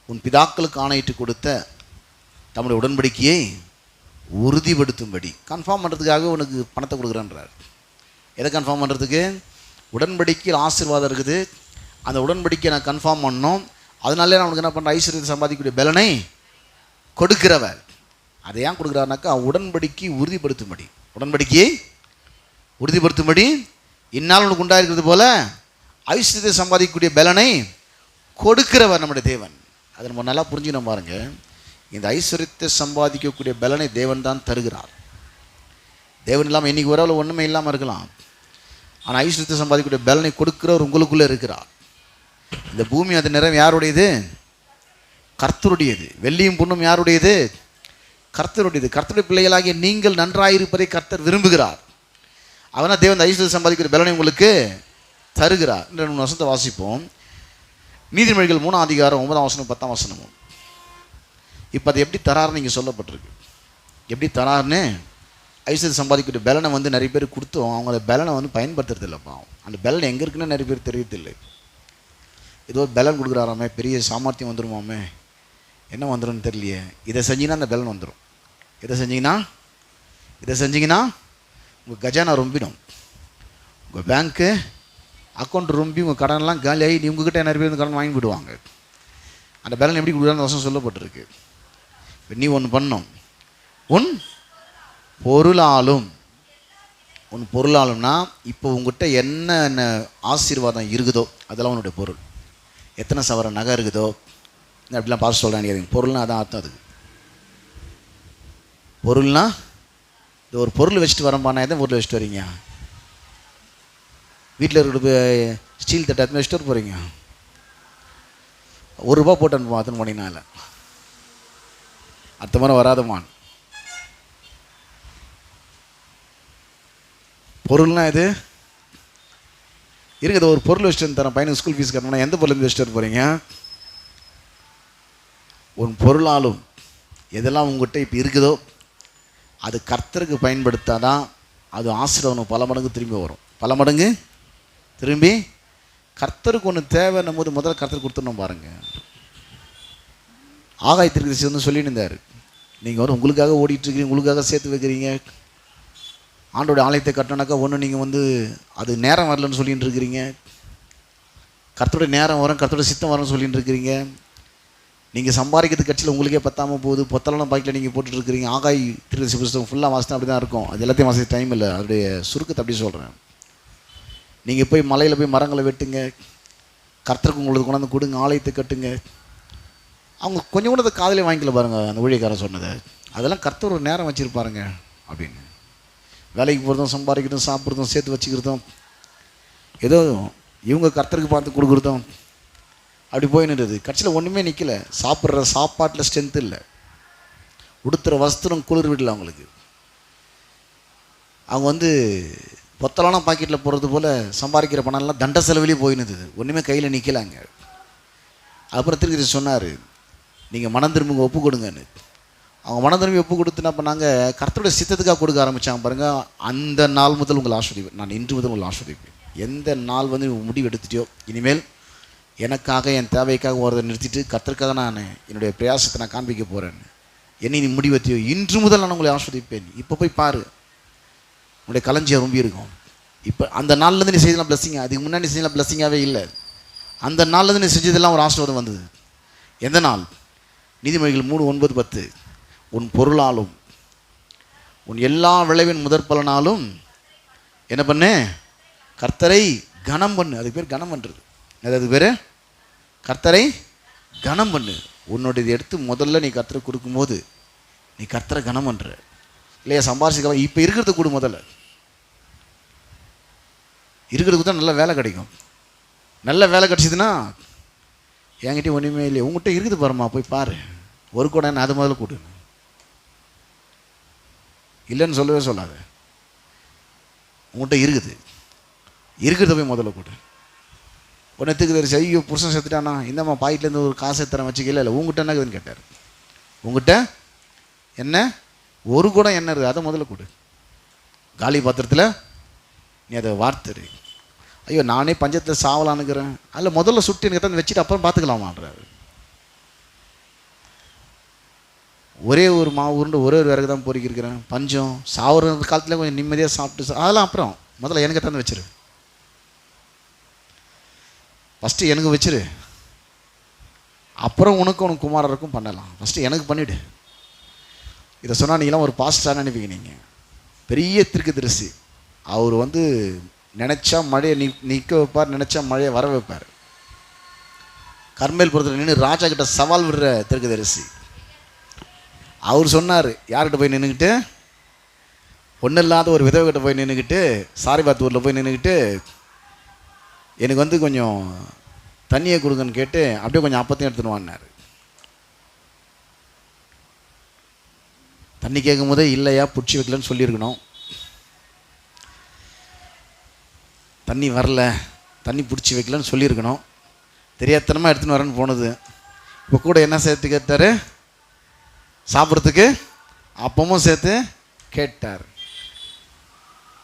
உன் பிதாக்களுக்கு ஆணையிட்டு கொடுத்த தம்முடைய உடன்படிக்கையை உறுதிப்படுத்தும்படி, கன்ஃபார்ம் பண்ணுறதுக்காக உனக்கு பணத்தை கொடுக்குறேன்றார். எதை கன்ஃபார்ம் பண்ணுறதுக்கு? உடன்படிக்கையில் ஆசீர்வாதம் இருக்குது, அந்த உடன்படிக்கையை நான் கன்ஃபார்ம் பண்ணோம். அதனாலே நான் உனக்கு என்ன பண்ணுறேன்? ஐஸ்வர்யத்தை சம்பாதிக்கக்கூடிய பலனை கொடுக்கிறவர். அதை ஏன் கொடுக்குறாருனாக்கா, உடன்படிக்கை உறுதிப்படுத்தும்படி, உடன்படிக்கையை உறுதிப்படுத்தும்படி இந்நாள் உனக்கு உண்டாயிருக்கிறது போல ஐஸ்வர்யத்தை சம்பாதிக்கக்கூடிய பலனை கொடுக்கிறவர் நம்முடைய தேவன். அதை நம்ம நல்லா புரிஞ்சுக்கணும் பாருங்க. இந்த ஐஸ்வர்யத்தை சம்பாதிக்கக்கூடிய பலனை தேவன் தான் தருகிறார். தேவன் இல்லாமல் இன்றைக்கி ஒரு ஒன்றுமே இல்லாமல் இருக்கலாம். ஆனால் ஐஸ்வர்யத்தை சம்பாதிக்கக்கூடிய பலனை கொடுக்கிறவர் உங்களுக்குள்ளே இருக்கிறார். இந்த பூமி அது நிறம் யாருடையது? கர்த்தருடையது. வெள்ளியும் பொண்ணும் யாருடையது? கர்த்தருடையது. கர்த்தருடைய பிள்ளைகளாகிய நீங்கள் நன்றாயிருப்பதை கர்த்தர் விரும்புகிறார். அவனால் தேவன் ஐஸ்வர்யத்தை சம்பாதிக்கிற பலனை உங்களுக்கு தருகிறார். 2 வசனத்தை வாசிப்போம். நீதிமொழிகள் 3 அதிகாரம் 9 வசனம் 10 வசனமும். இப்போ அது எப்படி தராருன்னு இங்கே சொல்லப்பட்டிருக்கு. எப்படி தராருன்னு, ஐஸ்வர்யத்தை சம்பாதிக்கிற பலனை வந்து நிறைய பேர் கொடுத்தோம், அவங்க பலனை வந்து பயன்படுத்துறது இல்லைப்பா. அந்த பலன் எங்கே இருக்குன்னு நிறைய பேர் தெரியறதில்லை. ஏதோ பலன் கொடுக்குறாராமே, பெரிய சாமர்த்தியம் வந்துடுமாமே, என்ன வந்துடும் தெரியலையே. இதை செஞ்சிங்கன்னா அந்த பலன் வந்துடும். இதை செஞ்சிங்கன்னா உங்கள் கஜானா ரொம்பிடும், உங்கள் பேங்க்கு அக்கௌண்ட் ரொம்பி உங்கள் கடனெல்லாம் காலியாகி உங்ககிட்ட நிறைய பேர் கடன் வாங்கி விடுவாங்க. அந்த பலன் எப்படி கொடுக்குறான்னு வசனம் சொல்லப்பட்டிருக்கு. நீ ஒன்று பண்ணும், உன் பொருளாலும். உன் பொருளாலும்னா இப்போ உங்ககிட்ட என்ன ஆசீர்வாதம் இருக்குதோ அதெல்லாம் உன்னுடைய பொருள். எத்தனை சவர நகை இருக்குதோ அப்படிலாம் பார்த்து சொல்கிறேன். பொருள்னா அதான் அர்த்தம். அதுக்கு பொருள்னா இது ஒரு பொருள் வச்சுட்டு வரம்பானா எதை பொருள் வச்சுட்டு வரீங்க? வீட்டில் இருக்கிற ஸ்டீல் தட்டை எத்தனை வச்சுட்டு வர போகிறீங்க? ₹1 போட்டு அனுப்புவோம் அத்தனை மணினால. அடுத்த முறை வராதமான். பொருள்னா இது இருக்குது. ஒரு பொருள் வச்சுட்டு வந்து தரேன், பையனுக்கு ஸ்கூல் ஃபீஸ் கட்டணும்னா எந்த பொருள் வச்சுட்டு வர போகிறீங்க? உன் பொருளாலும் எதெல்லாம் உங்கள்கிட்ட இப்போ இருக்குதோ அது கர்த்தருக்கு பயன்படுத்தாதான் அது ஆசீர்வாதம் பல மடங்கு திரும்பி வரும். பல மடங்கு திரும்பி கர்த்தருக்கு ஒன்று தேவைன்னும் போது முதல்ல கர்த்தருக்கு கொடுத்துடணும். பாருங்கள், ஆகாயத்திற்கு வந்து சொல்லிட்டு இருந்தார், நீங்கள் வந்து உங்களுக்காக ஓடிட்டுருக்கிறீங்க, உங்களுக்காக சேர்த்து வைக்கிறீங்க. ஆண்டோடைய ஆலயத்தை கட்டினாக்கா ஒன்று நீங்கள் வந்து அது நேரம் வரலன்னு சொல்லிகிட்டு இருக்கிறீங்க. கர்த்தருடைய நேரம் வரும், கர்த்தருடைய சித்தம் வரும்னு சொல்லிகிட்டு இருக்கிறீங்க. நீங்கள் சம்பாதிக்கிறது கட்சியில் உங்களுக்கே பத்தாமல் போகுது, பொத்தலாம் பாக்கில் நீங்கள் போட்டுட்ருக்கிறீங்க. ஆகாய் திருச்சி புஸ்தகம் ஃபுல்லாக வாசித்தா அப்படி தான் இருக்கும். அது எல்லாத்தையும் வாசித்த டைம் இல்லை, அதோடைய சுருக்கத்தை அப்படி சொல்கிறேன். நீங்கள் போய் மலையில் போய் மரங்களை வெட்டுங்க, கர்த்தருக்கு உங்களுக்கு கொண்டாந்து கொடுங்க, ஆலயத்தை கட்டுங்க. அவங்க கொஞ்சம் கூட அதை காதலே வாங்கிக்கல பாருங்கள். அந்த ஊழியக்காரன் சொன்னதை அதெல்லாம் கர்த்தர் ஒரு நேரம் வச்சுருப்பாருங்க அப்படின்னு. வேலைக்கு போகிறதும் சம்பாதிக்கிறதும் சாப்பிட்றதும் சேர்த்து வச்சுக்கிறதும் ஏதோ இவங்க கர்த்தருக்கு பார்த்து கொடுக்குறதும் அப்படி போயின்னுறது. கட்சியில் ஒன்றுமே நிற்கலை. சாப்பிட்ற சாப்பாட்டில் ஸ்ட்ரென்த்து இல்லை, உடுத்துகிற வஸ்திரம் குளிர் விடல அவங்களுக்கு. அவங்க வந்து பொத்தலான பாக்கெட்டில் போகிறது போல் சம்பாதிக்கிற பணம்லாம் தண்ட செலவிலேயே போயினுது, ஒன்றுமே கையில் நிற்கலாங்க. அப்புறம் திருப்பி சொன்னார், நீங்கள் மனம் திரும்புங்க, ஒப்பு கொடுங்கன்னு. அவங்க மனம் திரும்பி ஒப்பு கொடுத்துனா இப்போ நாங்கள் கர்த்தருடைய சித்தத்துக்காக கொடுக்க ஆரம்பித்தாங்க பாருங்கள். அந்த நாள் முதல் உங்களை ஆஸ்வதிப்பேன், நான் இன்று முதல் உங்களை ஆஸ்வதிப்பேன். எந்த நாள் வந்து முடிவு எடுத்துட்டியோ இனிமேல் எனக்காக என் தேவைக்காக ஒருதை நிறுத்திட்டு கர்த்தருக்காக நான் என்னுடைய பிரயாசத்தை நான் காண்பிக்க போகிறேன், என்னை நீ முடிவெத்தியோ இன்று முதல் நான் உங்களை ஆஸ்வதிப்பேன். இப்போ போய் பாரு, உங்களுடைய களஞ்சியம் ரொம்ப இருக்கும். இப்போ அந்த நாள்லேருந்து நீ செய்தலாம் பிளஸ்ஸிங்க, அதுக்கு முன்னாடி செய்யலாம் பிளஸ்ஸிங்காகவே இல்லை. அந்த நாள்லேருந்து நீ செஞ்சதெல்லாம் ஒரு ஆசீர்வாதம் வந்தது. எந்த நாள்? நீதிமொழிகள் 3:9-10. உன் பொருளாலும் உன் எல்லா விளைவின் முதற் பலனாலும் என்ன பண்ணு? கர்த்தரை கனம் பண்ணு. அதுக்கு பேர் கனம் பண்ணுறது. அதுக்கு பேர் கர்த்தரை கனம் பண்ணு. உன்னுடைய எடுத்து முதல்ல நீ கர்த்தரை கொடுக்கும்போது நீ கர்த்தரை கனம் பண்ணுற இல்லையா? சம்பாரிச்சிக்க இப்போ இருக்கிறது கொடு. முதல்ல இருக்கிறதுக்கு தான் நல்ல வேலை கிடைக்கும். நல்ல வேலை கிடச்சிதுன்னா என்கிட்ட ஒன்றுமே இல்லையே, உங்கள்கிட்ட இருக்குது பாருமா, போய் பாரு. ஒரு கூட என்ன அது முதல்ல கொடு, இல்லைன்னு சொல்லவே சொல்லாத. உங்கள்கிட்ட இருக்குது, இருக்கிறத போய் முதல்ல கொடு. ஒன்றுத்துக்கு தெரிச்சு ஐயோ புருஷன் செத்துட்டானா, இந்தம்மா பாக்கெட்லேருந்து ஒரு காசு எத்தனை வச்சுக்கல. இல்லை உங்கள்கிட்ட என்ன இருக்குதுன்னு கேட்டார். உங்கள்கிட்ட என்ன ஒரு கூட என்ன இருக்குது அதை முதல்ல கொடு. காலி பாத்திரத்தில் நீ அதை வார்த்தரு. ஐயோ நானே பஞ்சத்தில் சாவலான்னுக்கிறேன், அதில் முதல்ல சுட்டு எனக்கு தான் வச்சுட்டு அப்புறம் பார்த்துக்கலாமான்றாரு. ஒரே ஒரு மாவு உருண்டு ஒரே ஒரு விறகு தான் பொறுக்கிருக்கிறேன், பஞ்சம் சாவுற காலத்தில் கொஞ்சம் நிம்மதியாக சாப்பிட்டு அதெல்லாம் அப்புறம் முதல்ல எனக்கு தான் வச்சிரு. ஃபஸ்ட்டு எனக்கு வச்சிரு, அப்புறம் உனக்கு குமாரருக்கும் பண்ணலாம். ஃபஸ்ட்டு எனக்கு பண்ணிவிடு. இதை சொன்னால் நீங்களாம் ஒரு பாஸ்டராக நினைப்பீங்க. நீங்கள் பெரிய தீர்க்கதரிசி. அவர் வந்து நினச்சா மழையை நிற்க வைப்பார், நினச்சா மழையை வர வைப்பார். கர்மேல் புறத்தில் நின்று ராஜா கிட்ட சவால் விடுற தீர்க்கதரிசி. அவர் சொன்னார், யார்கிட்ட போய் நின்றுக்கிட்டு? ஒன்றும் இல்லாத ஒரு விதவைகிட்ட போய் நின்றுக்கிட்டு, சாரிபாத்தூரில் போய் நின்றுக்கிட்டு, எனக்கு வந்து கொஞ்சம் தண்ணியை கொடுங்கன்னு கேட்டு அப்படியே கொஞ்சம் அப்பத்தையும் எடுத்துன்னு வாங்கினார். தண்ணி கேட்கும் போதே இல்லையா பிடிச்சி வைக்கலன்னு சொல்லியிருக்கணும். தண்ணி வரல, தண்ணி பிடிச்சி வைக்கலன்னு சொல்லியிருக்கணும். தெரியாதனமாக எடுத்துன்னு வரேன்னு போனது. இப்போ கூட என்ன சேர்த்து கேட்டார்? சாப்பிட்றதுக்கு அப்பமும் சேர்த்து கேட்டார்.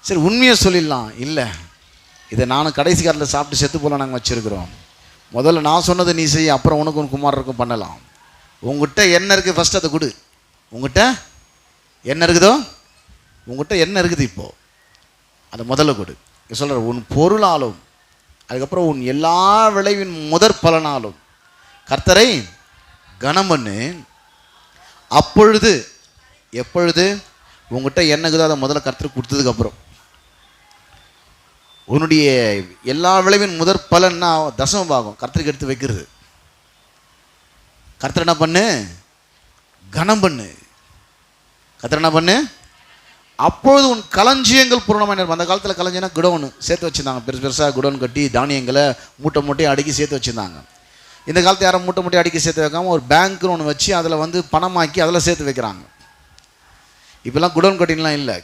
சரி உண்மையை சொல்லிடலாம், இல்லை இதை நானும் கடைசி காலத்தில் சாப்பிட்டு செத்து போல நாங்கள் வச்சுருக்குறோம். முதல்ல நான் சொன்னதை நீ செய்ய, அப்புறம் உனக்கும் குமாரருக்கும் பண்ணலாம். உங்கள்கிட்ட என்ன இருக்குது ஃபஸ்ட்டு அதை கொடு. உங்கள்கிட்ட என்ன இருக்குதோ, உங்கள்கிட்ட என்ன இருக்குது இப்போது அதை முதல்ல கொடு. சொல்கிற உன் பொருளாலும் அதுக்கப்புறம் உன் எல்லா விளைவின் முதற் பலனாலும் கர்த்தரை கனம் பண்ணு. அப்பொழுது எப்பொழுது உங்ககிட்ட என்னக்குதோ அதை முதல்ல கர்த்தருக்கு கொடுத்ததுக்கப்புறம், உன்னுடைய எல்லா விளைவின் முதற் பலன்னா தசம பாகம் கர்த்தருக்கு எடுத்து வைக்கிறது. கர்த்தர் என்ன பண்ணு? கனம் பண்ணு. கர்த்தர் என்ன பண்ணு? அப்பொழுது உன் களஞ்சியங்கள் பூரணமாக இருக்கும். அந்த காலத்தில் களஞ்சியம்னா குடோன் சேர்த்து வச்சுருந்தாங்க. பெருசு பெருசாக குடோன் கட்டி தானியங்களை மூட்டை மூட்டையை அடுக்கி சேர்த்து வச்சுருந்தாங்க. இந்த காலத்தில் யாரும் மூட்டை மூட்டையை அடுக்கி சேர்த்து வைக்காமல் ஒரு பேங்க்னு ஒன்று வச்சு அதில் வந்து பணமாக்கி அதில் சேர்த்து வைக்கிறாங்க. இப்போல்லாம் குடோன் கட்டின்லாம் இல்லை.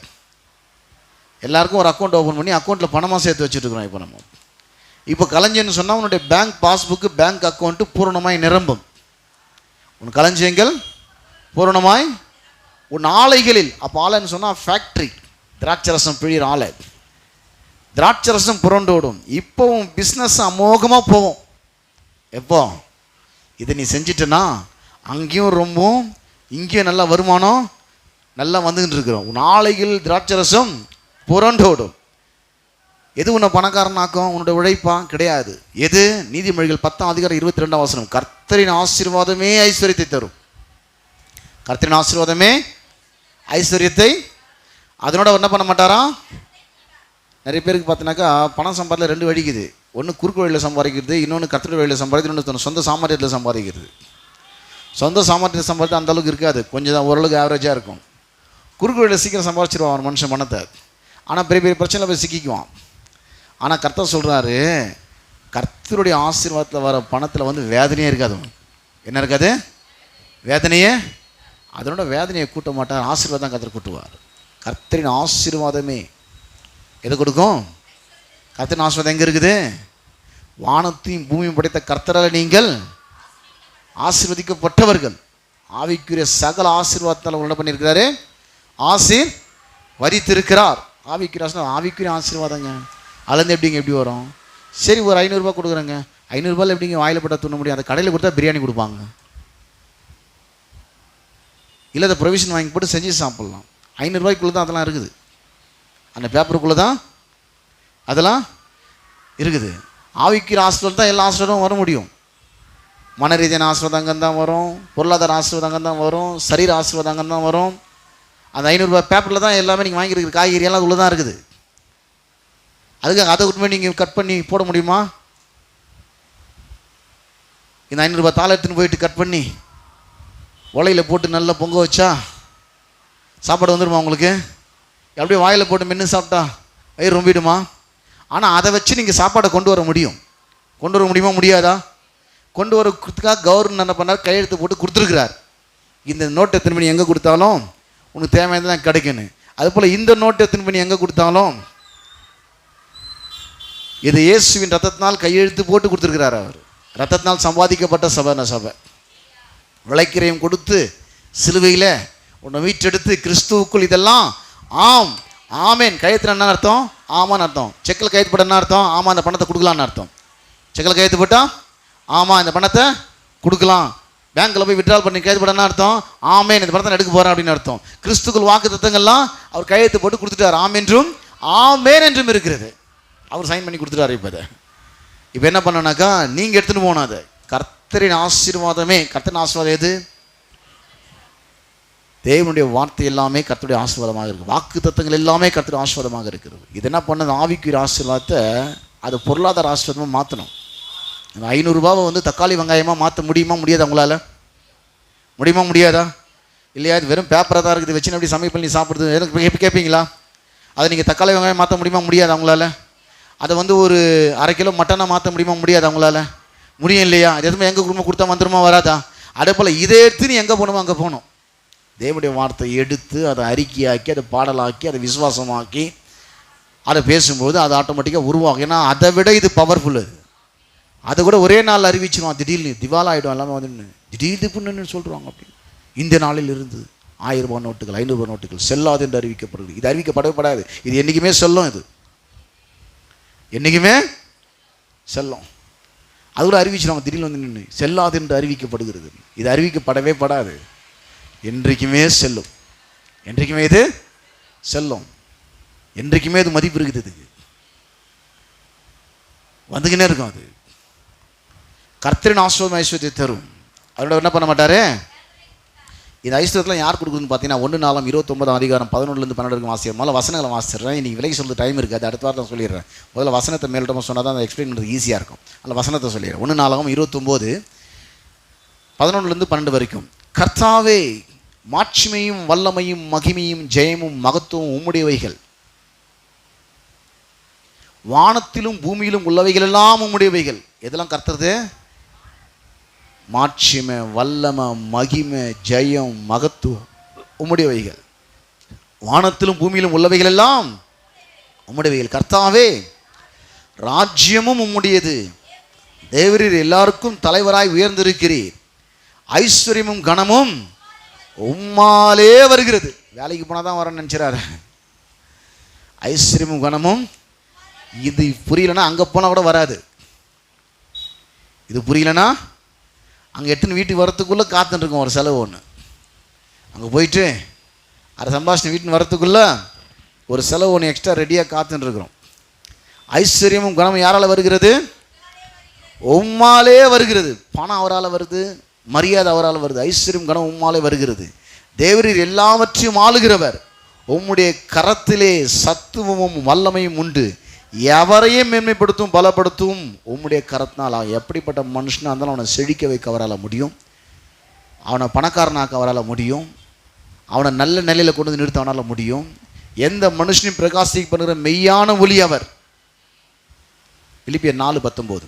எல்லாருக்கும் ஒரு அக்கௌண்ட் ஓப்பன் பண்ணி அக்கௌண்ட்டில் பணமாக சேர்த்து வச்சுட்டுருக்குறோம். இப்போ களஞ்சியம்னு சொன்னால் உன்னுடைய பேங்க் பாஸ்புக்கு பேங்க் அக்கௌண்ட்டு பூரணமாய் நிரம்பும். உன் களஞ்சியங்கள் பூரணமாய் உன் ஆலைகளில். அப்போ ஆலைன்னு சொன்னால் ஃபேக்ட்ரி, திராட்சரசம் பிழிகிற ஆலை, திராட்சரசம் புரண்டோடும். இப்போ உன் பிஸ்னஸ் அமோகமாக போகும். எப்போ இதை நீ செஞ்சிட்டனா அங்கேயும் ரொம்ப இங்கேயும் நல்லா வருமானம் நல்லா வந்துக்கிட்டு இருக்கிறோம். உன் ஆலைகள் திராட்சரசம் புரண்டோடும். எது உன்னை பணக்காரனாக்கும்? உன்னோட உழைப்பா? கிடையாது. எது? நீதிமொழிகள் 10:22 கர்த்தரின் ஆசீர்வாதமே ஐஸ்வர்யத்தை தரும். கர்த்தரின் ஆசீர்வாதமே ஐஸ்வர்யத்தை. அதனோட என்ன பண்ண மாட்டாரா? நிறைய பேருக்கு பார்த்தினாக்கா பணம் சம்பாதில 2 வழிக்குது. ஒன்று குறுக்கு வழியில் சம்பாதிக்கிறது, இன்னொன்று கர்த்தருடைய வழியில் சம்பாதிக்கிறது, இன்னொன்று சொந்த சாமர்த்தியத்தில் சம்பாதிக்கிறது. சொந்த சாமர்த்தியத்தை சம்பாதித்து அந்த அளவுக்கு இருக்காது, கொஞ்சம் தான் ஓரளவுக்கு ஆவரேஜாக இருக்கும். குறுக்கு வழியில் சீக்கிரம் சம்பாதிச்சிருவான் அவன் மனுஷன் பணத்தை. ஆனால் பெரிய பெரிய பிரச்சனையில் போய் சிக்கிக்குவான். ஆனால் கர்த்தர் சொல்கிறாரு, கர்த்தருடைய ஆசீர்வாதத்தில் வர பணத்தில் வந்து வேதனையே இருக்காது. என்ன இருக்காது? வேதனையே. அதனோட வேதனையை கூட்ட மாட்டார், ஆசீர்வாதம் தான் கர்த்தர் கூட்டுவார். கர்த்தரின் ஆசீர்வாதமே எது கொடுக்கும்? கர்த்தரின் ஆசீர்வாதம் எங்கே இருக்குது? வானத்தையும் பூமியும் படைத்த கர்த்தரால் நீங்கள் ஆசீர்வதிக்கப்பட்டவர்கள். ஆவிக்குரிய சகல ஆசீர்வாதத்தால் என்ன பண்ணியிருக்கிறாரு? ஆசீர்வதித்திருக்கிறார். ஆவிக்குரிய ஆசீர்வாதங்க. அதுலேருந்து எப்படி வரும்? சரி, ஒரு 500 ரூபா கொடுக்குறேங்க. 500 ரூபாயில் எப்படிங்க வாயில் பட்ட துண்ண முடியும்? அந்த கடையில் கொடுத்தா பிரியாணி கொடுப்பாங்க. இல்லை அதை ப்ரொவிஷன் வாங்கி போட்டு செஞ்சு சாப்பிட்லாம். 500 ரூபாய்க்குள்ளே தான் அதெல்லாம் இருக்குது. அந்த பேப்பருக்குள்ளே தான் அதெல்லாம் இருக்குது. ஆவிக்குரிய ஆசீர்வாதம் தான் எல்லா ஆசீர்வாதமும் வர முடியும். மன ரீதியான ஆசீர்வாதம் தான் வரும், பொருளாதார ஆசீர்வாதம் தான் வரும், சரீர ஆசீர்வாதம் தான் வரும். அந்த 500 ரூபாய் பேப்பரில் தான் எல்லாமே நீங்கள் வாங்கியிருக்கிற காய்கறி எல்லாம் உள்ளே தான் இருக்குது. அதுக்காக அதை உண்மை நீங்கள் கட் பண்ணி போட முடியுமா? இந்த 500 ரூபாய் தாளை எடுத்துன்னு போயிட்டு கட் பண்ணி உலையில் போட்டு நல்லா பொங்க வச்சா சாப்பாடு வந்துடுமா உங்களுக்கு? அப்படியே வாயில் போட்டு மென்று சாப்பிட்டா வயிறு ரொம்பிடுமா? ஆனால் அதை வச்சு நீங்கள் சாப்பாடை கொண்டு வர முடியும். கொண்டு வர முடியுமா? முடியாதா? கொண்டு வரதுக்காக கவர்னர் என்ன பண்ணார்? கையெழுத்து போட்டு கொடுத்துருக்கிறார். இந்த நோட்டை எத்தனை பண்ணி எங்கே கொடுத்தாலும் உனக்கு தேவையானதான் கிடைக்கணும். அதுபோல் இந்த நோட்டை எத்தனை பண்ணி எங்கே கொடுத்தாலும் இது இயேசுவின் ரத்தத்தினால் கையெழுத்து போட்டு கொடுத்துருக்கிறார். அவர் ரத்தத்தினால் சம்பாதிக்கப்பட்ட சபை. விளைக்கிறையும் கொடுத்து சிலுவையில் உன்னை மீட்டெடுத்து கிறிஸ்துவுக்குள் இதெல்லாம் ஆம் ஆமேன். கையெழுத்துல என்ன அர்த்தம்? ஆமான்னு அர்த்தம். செக்கில் கையெழுத்து போட்ட என்ன அர்த்தம்? ஆமாம் இந்த பணத்தை கொடுக்கலான்னு அர்த்தம். செக்கில் கையெழுத்து போட்டால் ஆமாம் இந்த பணத்தை கொடுக்கலாம். பேங்க்கில் போய் விட்ரால் பண்ணி கையெழுத்து போட்ட என்ன அர்த்தம்? ஆமேன் இந்த பணத்தை எடுக்க போகிறேன் அப்படின்னு அர்த்தம். கிறிஸ்துக்குள் வாக்கு தத்தங்கள்லாம் அவர் கையெழுத்து போட்டு கொடுத்துட்டார். ஆமென்றும் ஆமேன் என்றும் இருக்கிறது. அவர் சைன் பண்ணி கொடுத்துட்டாரு. இப்போ என்ன பண்ணனாக்கா நீங்கள் எடுத்துகிட்டு போகணும். அதை கர்த்தரின் ஆசீர்வாதமே. கர்த்தரின் ஆசீர்வாதம் எது? தேவனுடைய வார்த்தை எல்லாமே கர்த்தருடைய ஆசீர்வாதமாக இருக்குது. வாக்கு தத்தங்கள் எல்லாமே கர்த்தருடைய ஆசீர்வாதமாக இருக்கிறது. இது என்ன பண்ணது? ஆவிக்குரிய ஆசீர்வாதத்தை அது பொருளாதார ஆசீர்வாதமாக மாற்றணும். 500 ரூபாவை வந்து தக்காளி வெங்காயமாக மாற்ற முடியுமா? முடியாது. அவங்களால முடியுமா? முடியாதா? இல்லையா? இது வெறும் பேப்பராக தான் இருக்குது. வச்சுன்னு அப்படி சமையல் பண்ணி சாப்பிட்றது எனக்கு கேட்பீங்களா? அதை நீங்கள் தக்காளி வெங்காயம் மாற்ற முடியுமா? முடியாது. அவங்களால அதை வந்து ஒரு 1/2 கிலோ மட்டனாக மாற்ற முடியுமா? முடியாது. அவங்களால முடியும் இல்லையா? அது எதுவுமே எங்கள் குடும்பம் கொடுத்தா வந்துருமா? வராதா? அதே போல் இதை எடுத்து நீ எங்கே போகணுமோ அங்கே போகணும். தேவனுடைய வார்த்தை எடுத்து அதை அறிக்கையாக்கி அதை பாடலாக்கி அதை விசுவாசமாக்கி அதை பேசும்போது அது ஆட்டோமேட்டிக்காக உருவாகும். ஏன்னா அதை விட இது பவர்ஃபுல். அதை கூட ஒரே நாள் அறிவிச்சிருவான். திடீர்னு திவாலாகிடும். எல்லாமே வந்து திடீர்னு புண்ணுன்னு சொல்கிறாங்க. அப்படி இந்த நாளில் இருந்து 1000 ரூபாய் நோட்டுகள் 500 ரூபாய் நோட்டுகள் செல்லாது என்று அறிவிக்கப்படுது. இது அறிவிக்கப்படவே படாது. இது என்றைக்குமே செல்லும். இது என்றைக்குமே செல்லும். அது கூட அறிவிச்சிருவாங்க. திடீர்னு வந்து நின்று செல்லாது என்று அறிவிக்கப்படுகிறது. இது அறிவிக்கப்படவே படாது. என்றைக்குமே செல்லும். என்றைக்குமே இது செல்லும். என்றைக்குமே இது மதிப்பு இருக்குது. இதுக்கு வந்துக்கினே இருக்கும். அது கர்த்தரின் ஆசீர்வாதம் ஐஸ்வர்யத்தை தரும். அவரோட என்ன பண்ண மாட்டார். இந்த ஐஸ்வர்யத்தில் யார் கொடுக்குதுன்னு பார்த்தீங்கன்னா 1 நாளாம் 29 அதிகாரம் 11 12 வாசிக்கிறேன். முதல்ல வசனங்களை வாசிடுறேன். இன்றைக்கி விலைக்கு சொல்கிறது டைம் இருக்குது, அது அடுத்த வாரம் நான் சொல்லிடுறேன். முதல்ல வசனத்தை மேலிட்டமாக சொன்னால் தான் அதை எக்ஸ்பிளைன் பண்ணுறது ஈஸியாக இருக்கும். அதில் வசனத்தை சொல்லிடுறேன். 1 நாளாம் 29 11 12 வரைக்கும். கர்த்தாவே, மாட்சிமையும் வல்லமையும் மகிமையும் ஜெயமும் மகத்துவம் உம்முடையவைகள், வானத்திலும் பூமியிலும் உள்ளவைகள் எல்லாம் உம்முடையவைகள். எதெல்லாம் கர்த்தருது? மாட்சிமை, வல்லமை, மகிமை, ஜெயம், மகத்துவம் உம்முடையவைகள். வானத்திலும் பூமியிலும் உள்ளவைகள் எல்லாம் உம்முடையவைகள். கர்த்தாவே, ராஜ்யமும் உம்முடையது, தேவரீர் எல்லாருக்கும் தலைவராய் உயர்ந்திருக்கிறீர், ஐஸ்வர்யமும் கனமும் உம்மாலே வருகிறது. வேலைக்கு போனால் தான் வரேன்னு நினச்சிடாரு. ஐஸ்வர்யமும் கனமும், இது புரியலன்னா அங்கே போனால் கூட வராது. இது புரியலன்னா அங்கே எட்டுன்னு வீட்டுக்கு வரத்துக்குள்ளே காத்துட்டுருக்கோம் ஒரு செலவு ஒன்று. அங்கே போயிட்டு அரை சம்பாஷணை வீட்டுன்னு வரத்துக்குள்ளே ஒரு செலவு ஒன்று எக்ஸ்ட்ரா ரெடியாக காத்துட்டுருக்குறோம். ஐஸ்வர்யமும் கனமும் யாரால் வருகிறது? உம்மாலே வருகிறது. பணம் அவரால் வருது, மரியாதை அவரால் வருது. ஐஸ்வர்யம் கனம் உம்மாலே வருகிறது. தேவரீர் எல்லாவற்றையும் ஆளுகிறவர், உம்முடைய கரத்திலே சத்துவமும் வல்லமையும் உண்டு, எவரையும் மேன்மைப்படுத்தும் பலப்படுத்தும் உம்முடைய கரத்தினால். எப்படிப்பட்ட மனுஷனாக இருந்தாலும் அவனை செழிக்க வைக்க அவரால் முடியும், அவனை பணக்காரனாக்க அவரால் முடியும், அவனை நல்ல நிலையில் கொண்டு வந்து நிறுத்த அவனால் முடியும். எந்த மனுஷனையும் பிரகாசிக்க பண்ணுகிற மெய்யான ஒளி அவர். பிலிப்பியர் 4:19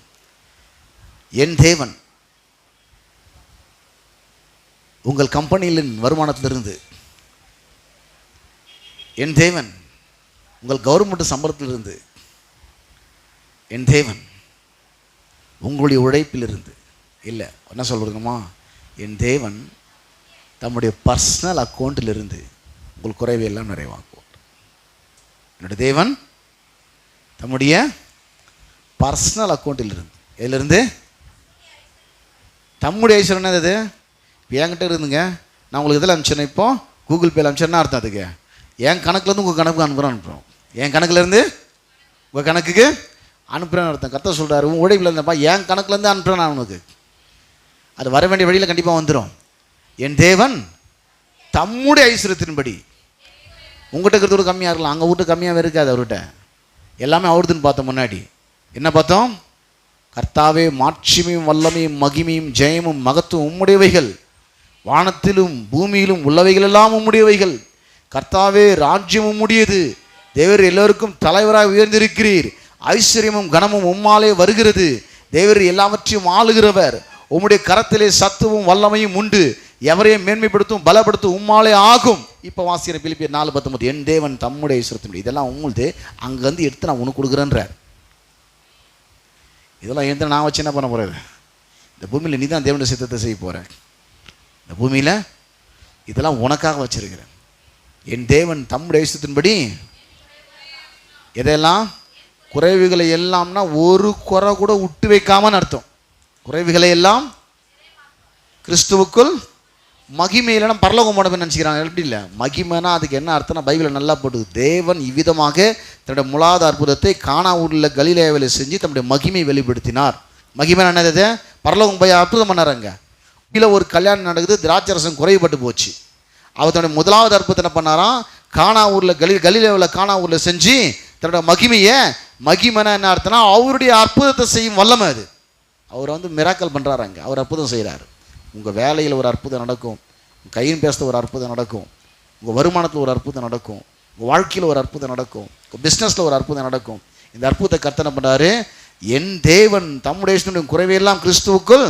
என் தேவன் உங்கள் கம்பெனியின் வருமானத்திலிருந்து, என் தேவன் உங்கள் கவர்மெண்ட் சம்பளத்திலிருந்து, என் தேவன் உங்களுடைய உழைப்பிலிருந்து இல்லை, என்ன சொல்கிறதுமா, என் தேவன் தம்முடைய பர்சனல் அக்கௌண்ட்டிலிருந்து உங்கள் குறைவையெல்லாம் நிறைவாக்குவார். என்னுடைய தேவன் தம்முடைய பர்சனல் அக்கௌண்ட்டிலிருந்து, எதிலிருந்து? தம்முடைய ஐஸ்வர்யம் என்னது? இப்போ என்கிட்ட இருந்துங்க, நான் உங்களுக்கு இதில் அனுப்பிச்சேன், இப்போ கூகுள் பேயில் அனுப்பிச்சேன்னா அர்த்தம் அதுக்கு என் கணக்குலேருந்து உங்கள் கணக்கு அனுப்புகிறோம். என் கணக்குலேருந்து உங்கள் கணக்குக்கு அனுப்புகிறேன்னு அர்த்தம். கர்த்தர் சொல்கிறாரு, உன் உழைப்பில் இருந்தப்பா என் கணக்குலேருந்து அனுப்புகிறேன் நான் உனக்கு. அது வர வேண்டிய வழியில் கண்டிப்பாக வந்துடும். என் தேவன் தம்முடைய ஐஸ்வர்யத்தின்படி, உங்கள்கிட்ட இருக்கிறதோடு கம்மியாக இருக்கலாம், அங்கே வீட்டு கம்மியாகவே இருக்காது. அவர்கிட்ட எல்லாமே அவருதுன்னு பார்த்தோம். முன்னாடி என்ன பார்த்தோம்? கர்த்தாவே, மாட்சிமையும் வல்லமையும் மகிமையும் ஜெயமும் மகத்துவம் உம்முடையவைகள், வானத்திலும் பூமியிலும் உள்ளவைகள் எல்லாம் உம்முடையவைகள். கர்த்தாவே, ராஜ்யம் உம்முடையது, தேவர் எல்லோருக்கும் தலைவராக உயர்ந்திருக்கிறீர், ஐஸ்வர்யமும் கனமும் உம்மாலே வருகிறது, தேவர் எல்லாவற்றையும் ஆளுகிறவர், உம்முடைய கரத்திலே சத்துவம் வல்லமையும் உண்டு, எவரையும் மேன்மைப்படுத்தும் பலப்படுத்தும் உம்மாலே ஆகும். இப்போ வாசிக்கிற பிலிப்பியர் 4:19 என் தேவன் தம்முடைய ஐஸ்வர்யத்தின்படி. இதெல்லாம் உங்களுது, அங்கேருந்து எடுத்து நான் உனக்கு கொடுக்குறேன்றார். இதெல்லாம் எந்த நான் வச்சு என்ன பண்ண போகிறேன்? இந்த பூமியில் நீ தான் தேவனுடைய சித்தத்தை செய்ய போகிறேன். இந்த பூமியில் இதெல்லாம் உனக்காக வச்சிருக்கிறேன். என் தேவன் தம்முடைய ஐஸ்வர்யத்தின்படி எதெல்லாம் குறைவுகளை எல்லாம்னா ஒரு குறை கூட விட்டு வைக்காமன்னு அர்த்தம். குறைவுகளை எல்லாம் கிறிஸ்துவுக்குள் மகிமையில பரலோகம் போனவன் நினச்சிக்கிறாங்க. எப்படி இல்லை, மகிமைனா அதுக்கு என்ன அர்த்தம்னா பைபிளில் நல்லா போட்டுது. தேவன் இவ்விதமாக தன்னுடைய முலாத அற்புதத்தை கானா ஊரில் கலிலேயாவில் செஞ்சு தன்னுடைய மகிமை வெளிப்படுத்தினார். மகிமை என்னது? பரலோகம் போய் அற்புதம் பண்ணாருங்க. இல்லை, ஒரு கல்யாணம் நடக்குது, திராட்சரசம் குறைபட்டு போச்சு. அவர் தன்னுடைய முதலாவது அற்புதத்தை என்ன பண்ணாராம்? கானா ஊரில் கலிலேயாவில் கானா ஊரில் செஞ்சு தன்னுடைய மகிமையை, மகிமைனா என்ன அர்த்தம்னா அவருடைய அற்புதத்தை செய்யும் வல்லமை அது. அவர் மிராக்கல் பண்ணுறாருங்க, அவர் அற்புதம் செய்கிறாரு. உங்கள் வேலையில் ஒரு அற்புதம் நடக்கும், உங்கள் கையின் பேசுகிற ஒரு அற்புதம் நடக்கும், உங்கள் வருமானத்தில் ஒரு அற்புதம் நடக்கும், உங்கள் வாழ்க்கையில் ஒரு அற்புதம் நடக்கும், உங்கள் பிஸ்னஸில் ஒரு அற்புதம் நடக்கும். இந்த அற்புதத்தை கர்த்தனை பண்ணுறாரு. என் தேவன் தம்முடைய குறைவையெல்லாம் கிறிஸ்துவுக்குள்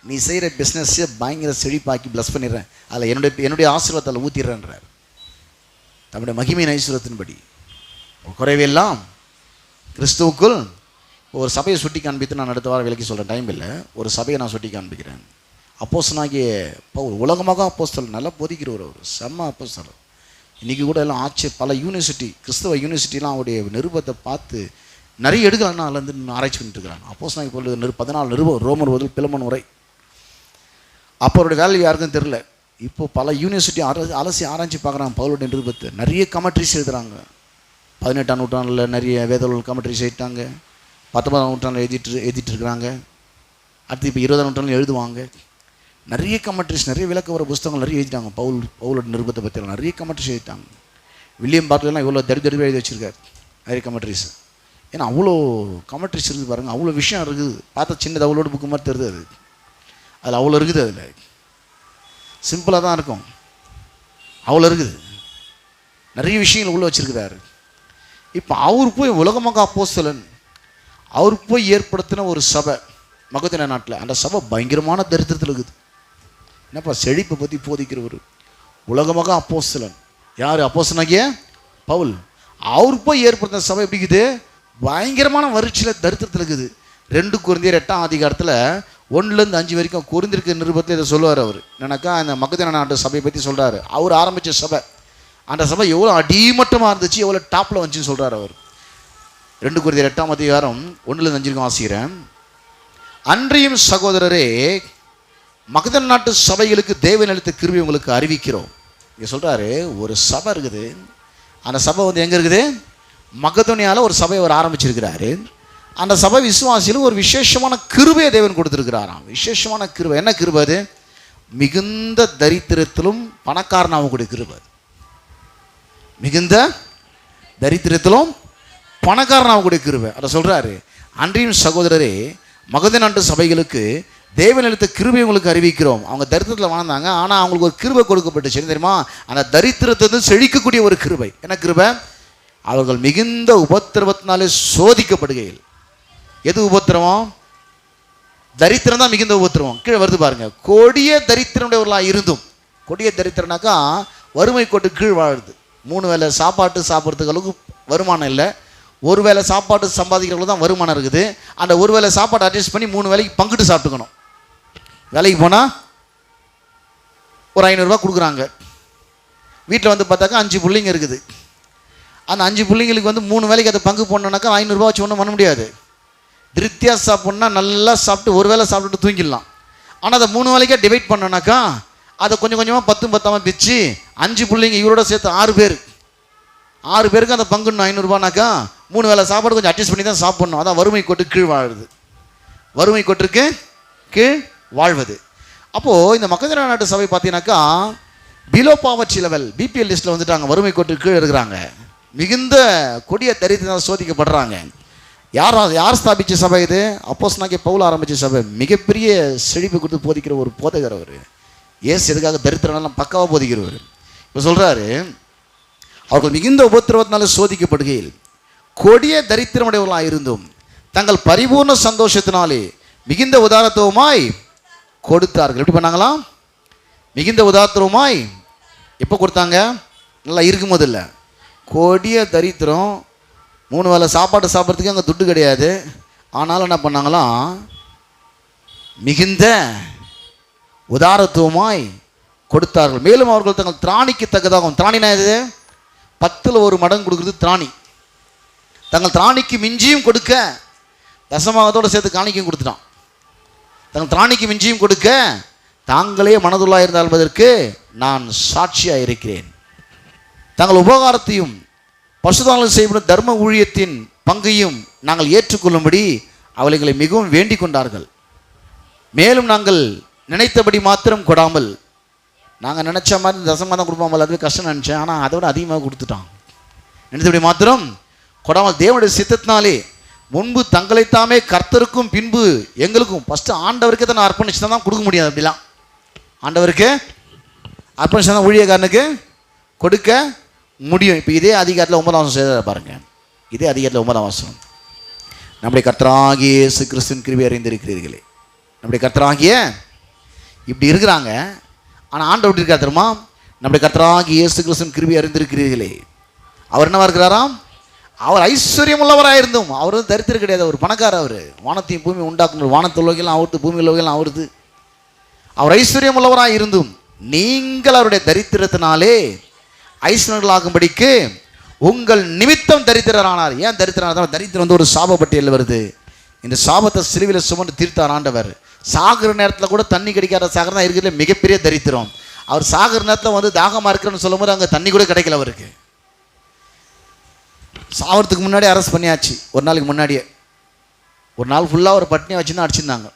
நீ செய்கிற பிஸ்னஸ்ஸை பயங்கர செழிப்பாக்கி ப்ளஸ் பண்ணிடுறேன், அதில் என்னுடைய ஆசீர்வாதத்தில் ஊற்றிடுறேன்றார். தம்முடைய மகிமையின் ஐஸ்வர்யத்தின்படி குறைவையெல்லாம் கிறிஸ்துவுக்குள். ஒரு சபையை சுட்டி காண்பித்து நான் அடுத்த வாரம் விலைக்கு சொல்கிறேன், டைம் இல்லை. ஒரு சபையை நான் சுட்டி காண்பிக்கிறேன். அப்போஸ்தலனாகிய பவுல் உலகமாக அப்போஸ்தலன், நல்லா போதிக்கிறவர், ஒரு செம்ம அப்போஸ்தலர். இன்றைக்கி கூட எல்லாம் பல யூனிவர்சிட்டி, கிறிஸ்தவ யூனிவர்சிட்டிலாம் அவருடைய நிருபத்தை பார்த்து நிறைய எடுக்கலாம்னா அதில் ஆராய்ச்சி பண்ணிட்டு இருக்கிறாங்க. அப்போஸ்தலனாகிய பவுல் 14 நிருபம், ரோமர் முதல் பிலமோன் வரை. அப்போ அவருடைய வேல்யூ யாருக்கும் தெரில. இப்போது பல யூனிவர்சிட்டி அலசி ஆராய்ச்சி பார்க்குறாங்க பவுலுடைய நிருபத்தை. நிறைய கமெண்ட்ரிஸ் எழுதுகிறாங்க. 18ஆம் நூற்றாண்டில் நிறைய வேதங்கள் கமெண்ட்ரிஸ் எழுதிட்டாங்க. 19ஆம் நூற்றாண்டில் எழுதிட்டு இருக்கிறாங்க. அடுத்து இப்போ 20ஆம் நூற்றாண்டில் எழுதுவாங்க. நிறைய கமெண்ட்ரிஸ், நிறைய விளக்க வர புஸ்தகங்கள் நிறைய எழுதிட்டாங்க. பவுலோட நிருபத்தை பற்றியெல்லாம் நிறைய கமெண்ட்ரிஸ் எழுதிட்டாங்க. வில்லியம் பார்க்லாம் இவ்வளோ தடி எழுதி வச்சுருக்காரு நிறைய கமெண்ட்ரிஸ். ஏன்னா அவ்வளோ கமெண்ட்ரிஸ் இருக்குது பாருங்கள், அவ்வளோ விஷயம் இருக்குது. பார்த்தா சின்னது அவ்வளோட புக்கு மாதிரி தெரியுது. அதில் அவ்வளோ இருக்குது. அதில் சிம்பிளாக தான் இருக்கும், அவ்வளோ இருக்குது. நிறைய விஷயங்கள் உள்ள வச்சுருக்கிறாரு. இப்போ அவர் போய் உலகமாக அப்போஸ்தலன், அவருக்கு போய் ஏற்படுத்தின ஒரு சபை மகதேனா நாட்டில். அந்த சபை பயங்கரமான தரித்திரத்தில் இருக்குது. என்னப்பா செழிப்பை பற்றி போதிக்கிறவர், உலகமாக அப்போஸ்தலன். யார்? அப்போஸ்தலனாகிய பவுல். அவருக்கு போய் ஏற்படுத்தின சபை எப்படி இருக்குது? பயங்கரமான வறட்சியில் தரித்திரத்தில் இருக்குது. 2 கொரிந்தியர் 8ஆம் அதிகாரத்தில் 1-5 வரைக்கும் கொரிந்தியருக்கு நிருபத்தில் இதை சொல்லுவார். அவர் என்னன்னாக்கா அந்த மகதேனா நாட்டு சபையை பற்றி சொல்கிறாரு. அவர் ஆரம்பித்த சபை, அந்த சபை எவ்வளோ அடிமட்டமாக இருந்துச்சு, எவ்வளோ டாப்பில் வந்துச்சுன்னு சொல்கிறார் அவர். 2 கொரிந்தியர் 8ஆம் அதிகாரம் 1-5 வாசிக்கிறேன். அன்றியும் சகோதரரே, மகதேனா நாட்டு சபைகளுக்கு தேவன் அளித்த கிருபையை உங்களுக்கு அறிவிக்கிறோம். இங்கே சொல்கிறாரு, ஒரு சபை இருக்குது. அந்த சபை வந்து எங்கே இருக்குது? மகதோனியாவில் ஒரு சபையை அவர் ஆரம்பிச்சிருக்கிறாரு. அந்த சபை விசுவாசிகளும் ஒரு விசேஷமான கிருபையை தேவன் கொடுத்துருக்கிறாராம். விசேஷமான கிருபை. என்ன கிருபை அது? மிகுந்த தரித்திரத்திலும் பணக்காரனாகக்கூடிய கிருபை. மிகுந்த தரித்திரத்திலும் பணக்காரனாகக்கூடிய கிருபை. அதை சொல்கிறாரு. அன்றியும் சகோதரரே, மகதேனா நாட்டு சபைகளுக்கு தேவன் அளித்த கிருபை உங்களுக்கு அறிவிக்கிறோம். அவங்க தரித்திரத்தில் வாழ்ந்தாங்க, ஆனால் அவங்களுக்கு ஒரு கிருபை கொடுக்கப்பட்டுச்சு. தெரியுமா? அந்த தரித்திரத்தை செழிக்கக்கூடிய ஒரு கிருபை. என்ன கிருபை? அவர்கள் மிகுந்த உபத்திரவத்தினாலே சோதிக்கப்படுகையில். எது உபத்திரவம்? தரித்திரம் தான் மிகுந்த உபத்திரவம். கீழே வருது பாருங்க. கொடிய தரித்திரமுடையவர்களாக இருந்தும், கொடிய தரித்திரம்னாக்கா வறுமை கோட்டு கீழ் வாழுது. 3 வேளை சாப்பாட்டு சாப்பிட்றதுக்கு அளவுக்கு வருமானம் இல்லை. 1 வேளை சாப்பாட்டு சம்பாதிக்கிறவங்களுக்கு தான் வருமானம் இருக்குது. அந்த 1 வேளை சாப்பாடு அட்ஜஸ்ட் பண்ணி 3 வேளைக்கு பங்கிட்டு சாப்பிட்டுக்கணும். வேலைக்கு போனால் ஒரு 500 ரூபா கொடுக்குறாங்க. வீட்டில் வந்து பார்த்தாக்கா 5 பிள்ளைங்க இருக்குது. அந்த 5 பிள்ளைங்களுக்கு வந்து 3 வேலைக்கு அதை பங்கு போடணுன்னாக்கா 500 ரூபா வச்சு ஒன்றும் பண்ண முடியாது. திருப்தியாக சாப்பிட்ணுன்னா நல்லா சாப்பிட்டு 1 வேளை சாப்பிட்டுட்டு தூங்கிடலாம். ஆனால் அதை 3 வேலைக்காக டிவைட் பண்ணோன்னாக்கா அதை கொஞ்சம் கொஞ்சமாக 10 பிச்சு 5 பிள்ளைங்க இவரோட சேர்த்து 6 பேர், 6 பேருக்கு அந்த பங்குன்னு 500 ரூபானாக்கா 3 வேளை சாப்பாடு கொஞ்சம் அட்ஜஸ்ட் பண்ணி தான் சாப்பிட்ணும். அதான் வறுமை கோட்டு கீழ் வாழுது. வறுமை கோட்டுக்கு கீழ் வாழ்வது. அப்போது இந்த மகதேனா நாட்டு சபை பார்த்தீங்கன்னாக்கா பிலோ பாவர்ட்டி லெவல், பிபிஎல் லிஸ்ட்டில் வந்துட்டாங்க. வறுமை கோட்டுக்கு கீழே இருக்கிறாங்க. மிகுந்த கொடிய தரித்திரத்தால் சோதிக்கப்படுறாங்க. யார் ஸ்தாபித்த சபை இது? அப்போஸ்தலனாகிய பவுல் ஆரம்பித்த சபை. மிகப்பெரிய செழிப்பு கொடுத்து போதிக்கிற ஒரு போதகர் அவர். ஏசு எதுக்காக தரித்திரம்லாம் பக்காவாக போதிக்கிறவர். இப்போ சொல்கிறாரு, அவர்கள் மிகுந்த உபத்திரவத்தினால சோதிக்கப்படுகையில் கொடிய தரித்திரமுடையவர்களாக இருந்தும் தங்கள் பரிபூர்ண சந்தோஷத்தினாலே மிகுந்த உதாரத்துவமாய் கொடுத்தார்கள். எப்படி பண்ணாங்களாம்? மிகுந்த உதாரத்துவமாய். எப்போ கொடுத்தாங்க? நல்லா இருக்கும்போது இல்லை. கொடிய தரித்திரம், 3 வேளை சாப்பாடு சாப்பிட்றதுக்கு அங்கே துட்டு கிடையாது. ஆனாலும் என்ன பண்ணாங்களாம்? மிகுந்த உதாரத்துவமாய் கொடுத்தார்கள். மேலும் அவர்கள் தங்கள் திராணிக்கு தக்கதாகும். திராணினா இது 10ல் 1 மடங்கு கொடுக்குறது திராணி. தங்கள் திராணிக்கு மிஞ்சியும் கொடுக்க, தசமாகத்தோடு சேர்த்து காணிக்கையும் கொடுத்துட்டான். தங்கள் திராணிக்கு மிஞ்சியும் கொடுக்க தாங்களே மனதுள்ளாக இருந்தால் என்பதற்கு நான் சாட்சியாக இருக்கிறேன். தங்கள் உபகாரத்தையும் பசுதானங்கள் செய்யப்படும் தர்ம ஊழியத்தின் பங்கையும் நாங்கள் ஏற்றுக்கொள்ளும்படி அவர்களை மிகவும் வேண்டிக் கொண்டார்கள். மேலும் நாங்கள் நினைத்தபடி மாத்திரம் கொடாமல், நாங்கள் நினச்ச மாதிரி தசமாக தான் கொடுப்போம், அதுவே கஷ்டம் நினச்சேன். ஆனால் அதை விட அதிகமாக கொடுத்துட்டான். நினைத்தபடி மாத்திரம் கொடாமல் தேவனுடைய சித்தத்தினாலே முன்பு தங்களைத்தாமே கர்த்தருக்கும் பின்பு எங்களுக்கும், ஃபஸ்ட்டு ஆண்டவருக்கே தான் நான் அர்ப்பணிச்சு தான் கொடுக்க முடியாது. அப்படிலாம் ஆண்டவருக்கு அர்ப்பணிச்சு தான் ஊழியக்காரனுக்கு கொடுக்க முடியும். இப்போ இதே அதிகாரத்தில் 9ஆம் வசனம் செய்த பாருங்க. இதே அதிகாரத்தில் 9ஆம் வசனம். நம்முடைய கர்த்தராகிய இயேசு கிறிஸ்துவின் கிருபையை அறிந்திருக்கிறீர்களே. நம்முடைய கர்த்தராகிய இப்படி இருக்கிறாங்க. ஆனால் ஆண்டவர் எப்படி இருக்கார் தெரியுமா? நம்முடைய கர்த்தராகிய இயேசு கிறிஸ்துவின் கிருபையை அறிந்திருக்கிறீர்களே. அவர் என்னவா இருக்கிறாராம்? அவர் ஐஸ்வர்யம் உள்ளவராக இருந்தும், அவர் வந்து தரித்திரம் கிடையாது, அவர் பணக்காரர். அவர் வானத்தையும் பூமி உண்டாக்குனர், வானத்து உலகெல்லாம் அவருது, பூமி உலகெல்லாம் அவருது. அவர் ஐஸ்வர்யம் உள்ளவராக இருந்தும் நீங்கள் அவருடைய தரித்திரத்தினாலே ஐஸ்வர்யங்களாகும்படிக்கு உங்கள் நிமித்தம் தரித்திரரானார். ஏன் தரித்திரனார்? தரித்திரம் வந்து ஒரு சாப பட்டியலில் வருது. இந்த சாபத்தை சிலுவையில் சுமந்து தீர்த்தார் ஆண்டவர். சாகிற நேரத்தில் கூட தண்ணி கிடைக்காத சாகர தான் இருக்கிறதுல மிகப்பெரிய தரித்திரம். அவர் சாகிற நேரத்தில் வந்து தாகமாக இருக்கிறன்னு சொல்லும் போது அங்கே தண்ணி கூட கிடைக்கல அவருக்கு. சாவறதுக்கு முன்னாடியே அரெஸ்ட் பண்ணியாச்சு. ஒரு நாளைக்கு முன்னாடியே, ஒரு நாள் ஃபுல்லாக ஒரு பட்னியை வச்சு தான் அடிச்சிருந்தாங்க.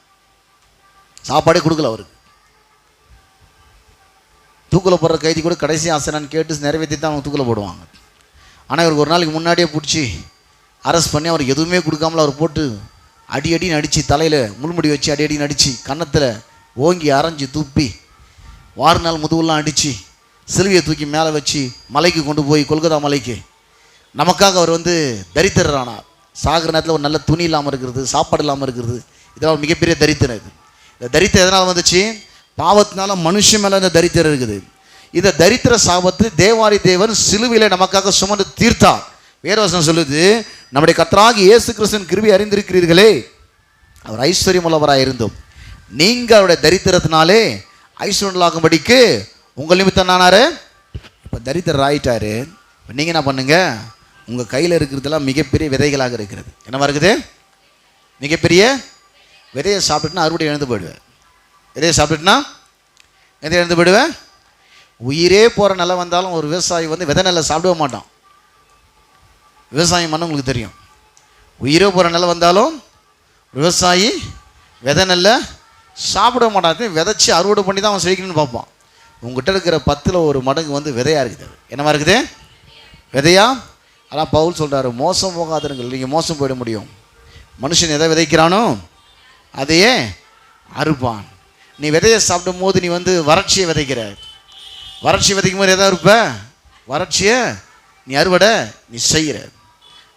சாப்பாடே கொடுக்கல அவருக்கு. தூக்கில் போடுற கைதி கூட கடைசி ஆசைனான்னு கேட்டு நிறைவேற்றி தான் அவங்க தூக்கில் போடுவாங்க. ஆனால் இவருக்கு ஒரு நாளைக்கு முன்னாடியே பிடிச்சி அரெஸ்ட் பண்ணி அவர் எதுவுமே கொடுக்காமல் அவர் போட்டு அடின்னு அடித்து, தலையில் முள்முடி வச்சு அடின்னு அடித்து, கன்னத்தில் ஓங்கி அரைஞ்சி துப்பி, வாரினால் முதுவெல்லாம் அடித்து, சிலுவையை தூக்கி மேலே வச்சு மலைக்கு கொண்டு போய், கொல்கத்தா மலைக்கு நமக்காக அவர் தரித்திரரானார். சாகிற நேரத்தில் ஒரு நல்ல துணி இல்லாமல் இருக்கிறது, சாப்பாடு இல்லாமல் இருக்கிறது, இதெல்லாம் ஒரு மிகப்பெரிய தரித்திரம். இது இந்த தரித்திரம் எதனால் வந்துச்சு? பாவத்தினால மனுஷன் மேலே இந்த தரித்திரம் இருக்குது. இந்த தரித்திர சாபத்து தேவாதி தேவன் சிலுவையில் நமக்காக சுமந்து தீர்த்தார். வேதவசனம் சொல்லுது, நம்முடைய கர்த்தராகிய இயேசு கிறிஸ்துவின் கிருபையை அறிந்திருக்கிறீர்களே, அவர் ஐஸ்வர்யம் உள்ளவராக இருந்தோம், நீங்கள் அவருடைய தரித்திரத்தினாலே ஐஸ்வர்யலாகும்படிக்கு உங்கள் நிமித்தம் நானாரு. இப்போ தரித்திரர் ஆயிட்டாரு. இப்போ நீங்கள் என்ன பண்ணுங்க, உங்கள் கையில் இருக்கிறதெல்லாம் மிகப்பெரிய விதைகளாக இருக்கிறது. என்னவா இருக்குது? மிகப்பெரிய விதையை சாப்பிட்டுனா அறுவடை இழந்து போயிடுவேன். விதையை சாப்பிட்டுனா எதை இழந்து போயிடுவேன்? உயிரே போகிற நிலை வந்தாலும் ஒரு விவசாயி விதை நெல்லை சாப்பிடவே மாட்டான். விவசாயம் பண்ண உங்களுக்கு தெரியும். உயிரே போகிற நிலை வந்தாலும் விவசாயி விதை நெல்லை சாப்பிட மாட்டான். விதைச்சி அறுவடை பண்ணி தான் அவன் செழிக்கணும்னு பார்ப்பான். உங்கள்கிட்ட இருக்கிற 10ல் ஒரு மடங்கு விதையாக இருக்குது. என்னவா இருக்குது? விதையா? அதான் பவுல் சொல்கிறாரு, மோசம் போகாதீர்கள், நீங்கள் மோசம் போயிட முடியும். மனுஷன் எதை விதைக்கிறானோ அதையே அறுப்பான். நீ விதையை சாப்பிடும் போது நீ வறட்சியை விதைக்கிற. வறட்சி விதைக்கும் போது எதாவது இருப்ப, வறட்சியை நீ அறுவடை நீ செய்கிற.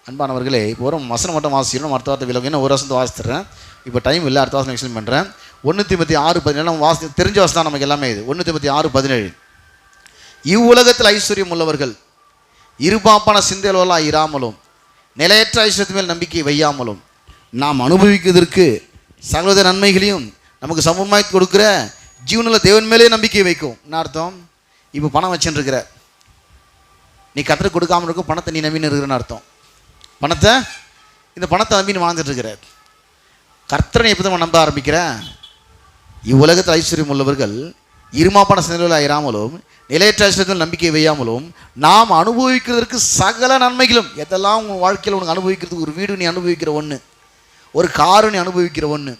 அன்பானவர்களே, இப்போ ஒரு வசனம் மட்டும் வாசிக்கணும், அடுத்த வார்த்தை விலகு. ஒரு வசனத்தை வாசித்துறேன், இப்போ டைம் இல்லை, அடுத்த வாசனம் எக்ஸ்பிளைன் பண்ணுறேன். 1 தீமோத்தேயு 6:17 நம்ம தெரிஞ்ச வசனம் தான் நமக்கு எல்லாமே. இது 1 தீமோத்தேயு 6:17, இவ்வுலகத்தில் ஐஸ்வர்யம் உள்ளவர்கள் இருபாப்பான சிந்தையுள்ளவர்களாக இராமலும் நிலையற்ற ஐஸ்வர்யத்து மேல் நம்பிக்கை வையாமலும் நாம் அனுபவிக்கிறதற்கு சகலவித நன்மைகளையும் நமக்கு சமமாய் கொடுக்குற ஜீவனுள்ள தேவன் மேலே நம்பிக்கை வைக்கும். என்ன அர்த்தம்? இப்போ பணம் வச்சுருக்கிற நீ கர்த்தருக்கு கொடுக்காமல் இருக்கும், பணத்தை நீ நம்பின்னு இருக்கிறன்னு அர்த்தம். இந்த பணத்தை நம்பின்னு வாழ்ந்துட்டு இருக்கிற. கர்த்தரை எப்போ தான் நம்ப ஆரம்பிக்கிற? இவ்வுலகத்தில் ஐஸ்வர்யம் உள்ளவர்கள் இருமாப்பான சிந்தையுள்ளவர்களாக இராமலும் நிலையற்ற ஐஸ்வர்யத்தில் நம்பிக்கை வையாமலும் நாம் அனுபவிக்கிறதற்கு சகல நன்மைகளும். எதெல்லாம் உங்கள் வாழ்க்கையில் உனக்கு அனுபவிக்கிறதுக்கு, ஒரு வீடு நீ அனுபவிக்கிற ஒன்று, ஒரு காரு நீ அனுபவிக்கிற ஒன்று,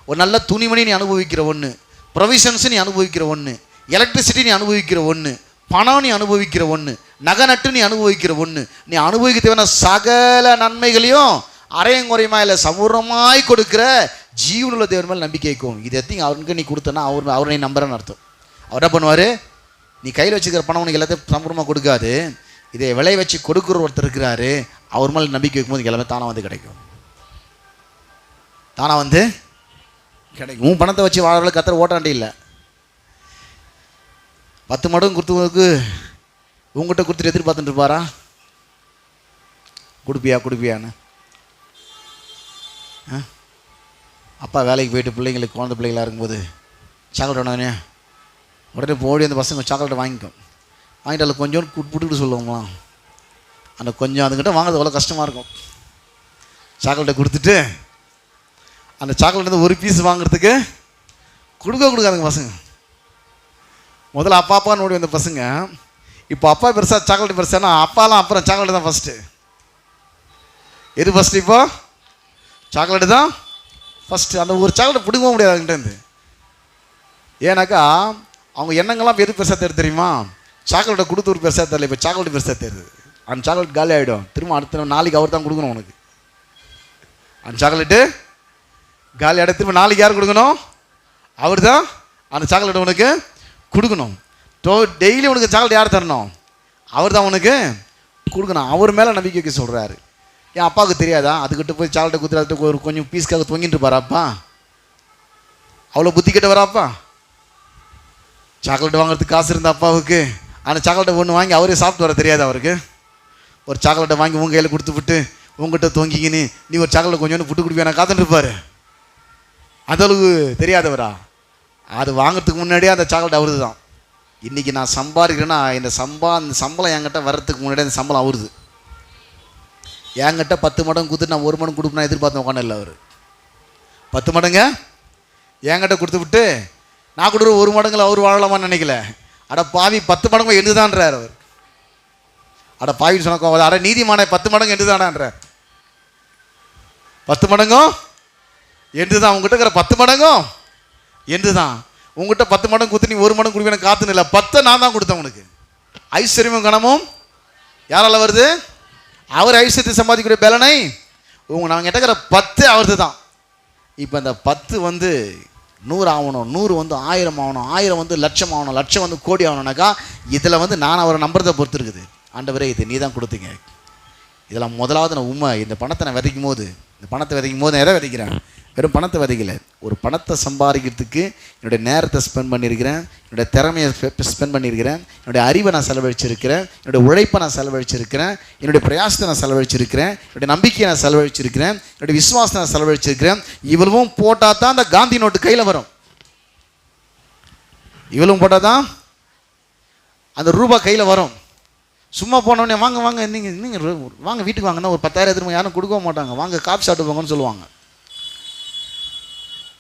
ஒரு நல்ல துணிமணி நீ அனுபவிக்கிற ஒன்று, ப்ரொவிஷன்ஸ் நீ அனுபவிக்கிற ஒன்று, எலக்ட்ரிசிட்டி நீ அனுபவிக்கிற ஒன்று, பணம் நீ அனுபவிக்கிற ஒன்று, நகை நட்டு நீ அனுபவிக்கிற ஒன்று, நீ அனுபவிக்க தேவையான சகல நன்மைகளையும் அரையும் குறையுமா இல்லை சமூரமாய் கொடுக்குற ஜீவனுள்ள தேவன் மேல் நம்பிக்கை வைக்கும். இது எத்தையும் அவருக்கு நீ கொடுத்தனா அவரை நீ நம்புறன்னு அர்த்தம். அவர் என்ன பண்ணுவார்? நீ கையில் வச்சுக்கிற பணம் உனக்கு எல்லாத்தையும் சமூரமாக கொடுக்காது. இதை விளை வச்சு கொடுக்குற ஒருத்தர் இருக்கிறாரு, அவர் மேலே நம்பிக்கை வைக்கும்போது எல்லாமே தானாக கிடைக்கும். தானாக கிடைக்கும். உன் பணத்தை வச்சு வாழறதுல கர்த்தர் ஓட்டாண்டி இல்லை. 10 மடங்கு கொடுத்தவங்களுக்கு உங்கள்கிட்ட கொடுத்துட்டு எதிர்பார்த்துட்டு இருப்பாரா? கொடுப்பியான்னு. அப்பா வேலைக்கு போயிட்டு பிள்ளைங்களுக்கு குழந்தை பிள்ளைங்களாக இருக்கும்போது சாக்லேட் வேணானே உடனே போடி அந்த பசங்க சாக்லேட்டை வாங்கிக்கும். வாங்கிட்டு அதில் கொஞ்சம் புட்டுக்கிட்டு சொல்லுவாங்களாம். அந்த கொஞ்சம் அதுக்கிட்ட வாங்குறது அவ்வளோ கஷ்டமாக இருக்கும். சாக்லேட்டை கொடுத்துட்டு அந்த சாக்லேட் ஒரு பீஸ் வாங்குறதுக்கு கொடுக்காதுங்க பசங்க. முதல்ல அப்பான்னு ஓடி வந்த பசங்க இப்போ அப்பா பெருசாக சாக்லேட் பெருசானா அப்பாலாம் அப்புறம் சாக்லேட் தான் ஃபஸ்ட்டு. எது ஃபஸ்ட்டு? இப்போ சாக்லேட்டு தான் ஃபஸ்ட்டு. அந்த ஒரு சாக்லேட் பிடிக்கவும் முடியாது அவங்ககிட்டேருந்து. ஏன்னாக்கா அவங்க எண்ணங்கள்லாம் எது பெருசாக தெரியுமா? சாக்லேட்டை கொடுத்து ஒரு பெருசாக தெரியல, இப்போ சாக்லேட் பெருசாக தெரியுது. அந்த சாக்லேட் காலி ஆகிடும். திரும்ப அடுத்த நாளைக்கு அவர் தான் கொடுக்கணும் உனக்கு. அந்த சாக்லேட்டு காலி ஆகிட திரும்ப நாளைக்கு யார் கொடுக்கணும்? அவர் தான் அந்த சாக்லேட்டை உனக்கு கொடுக்கணும். டெய்லி உனக்கு சாக்லேட் யார் தரணும்? அவர் தான் உனக்கு கொடுக்கணும். அவர் மேலே நம்பிக்கை வைக்க சொல்கிறாரு. என் அப்பாவுக்கு தெரியாதா? அதுக்கிட்ட போய் சாக்லேட்டை கொடுத்துட்டு ஒரு கொஞ்சம் பீஸ்க்காக தொங்கிட்டு இருப்பாராப்பா? அவ்வளோ புத்தி கிட்ட வராப்பா? சாக்லேட் வாங்குறதுக்கு காசு இருந்த அப்பாவுக்கு அந்த சாக்லேட்டை ஒன்று வாங்கி அவரே சாப்பிட்டு வர தெரியாது அவருக்கு? ஒரு சாக்லேட்டை வாங்கி உங்கள் கையில் கொடுத்து விட்டு உங்கள்கிட்ட தொங்கிக்கின்னு நீ ஒரு சாக்லேட் கொஞ்சோன்னு புட்டு கொடுப்பியா காத்துட்டு இருப்பார். அதளவுக்கு தெரியாதவரா? அது வாங்கிறதுக்கு முன்னாடியே அந்த சாக்லேட் அவருது தான். இன்றைக்கி நான் சம்பாதிக்கிறேன்னா இந்த சம்பளம் என்கிட்ட வர்றதுக்கு முன்னாடியே அந்த சம்பளம் அவருது. என்கிட்ட 10 மடங்கு கொடுத்து நான் 1 மடங்கு கொடுப்பேன் எதிர்பார்த்த உட்காந்து இல்லை. அவர் 10 மடங்கு என்கிட்ட கொடுத்து விட்டு நான் கொடுக்குற 1 மடங்குல அவர் வாழலாமான்னு நினைக்கல. அட பாவி 10 மடங்கு எண்டுதான்றார் அவர். அட பாவின்னு சொன்ன அட நீதிமான 10 மடங்கு எண்டுதானான்றார். 10 மடங்கும் எண்டு தான். உங்ககிட்ட இருக்கிற 10 மடங்கும் எண்டு தான். உங்ககிட்ட 10 மடங்கு கொடுத்து நீ 1 மடங்கு கொடுப்பேன் காத்துன்னு இல்லை, 10 நான் தான் கொடுத்தேன் உனக்கு. ஐஸ்வர்யமும் கனமும் யாரால வருது? அவர் ஐஸ்வர்யத்தை சம்பாதிக்கக்கூடிய பலனை நாங்கள் கேட்டுக்கிற 10 அவரது தான். இப்போ இந்த 10 வந்து 100 ஆகணும், 100 வந்து 1000 ஆகணும், 1000 வந்து லட்சம் ஆகணும், லட்சம் வந்து கோடி ஆகணும்னாக்கா இதில் வந்து நான் அவரை நம்புறதை பொறுத்து இருக்குது. ஆண்டவரே இது நீ தான் கொடுத்தீங்க. இதெல்லாம் முதலாவது நான் உண்மை. இந்த பணத்தை நான் விதைக்கும் போது நான் எதை விதைக்கிறேன்? வெறும் பணத்தை விதைக்கல. ஒரு பணத்தை சம்பாதிக்கிறதுக்கு என்னுடைய நேரத்தை ஸ்பெண்ட் பண்ணியிருக்கிறேன், என்னுடைய திறமையை ஸ்பெண்ட் பண்ணியிருக்கிறேன், என்னுடைய அறிவை நான் செலவழிச்சிருக்கிறேன், என்னுடைய உழைப்பை நான் செலவழிச்சிருக்கிறேன், என்னுடைய பிரயாசத்தை நான் செலவழிச்சிருக்கிறேன், என்னுடைய நம்பிக்கையை நான் செலவழிச்சிருக்கிறேன், என்னுடைய விசுவாசத்தை நான் செலவழிச்சிருக்கிறேன். இவ்வளவும் போட்டால் தான் அந்த காந்தி நோட்டு கையில் வரும். இவ்வளவும் போட்டால் தான் அந்த ரூபா கையில் வரும். சும்மா போனோடனே வாங்க நீங்கள் வாங்க வீட்டுக்கு வாங்கன்னா ஒரு 10,000 எதிர்ப்பு யாரும் கொடுக்க மாட்டாங்க. வாங்க காப்பி சாப்பிட்டு போங்கன்னு சொல்லுவாங்க.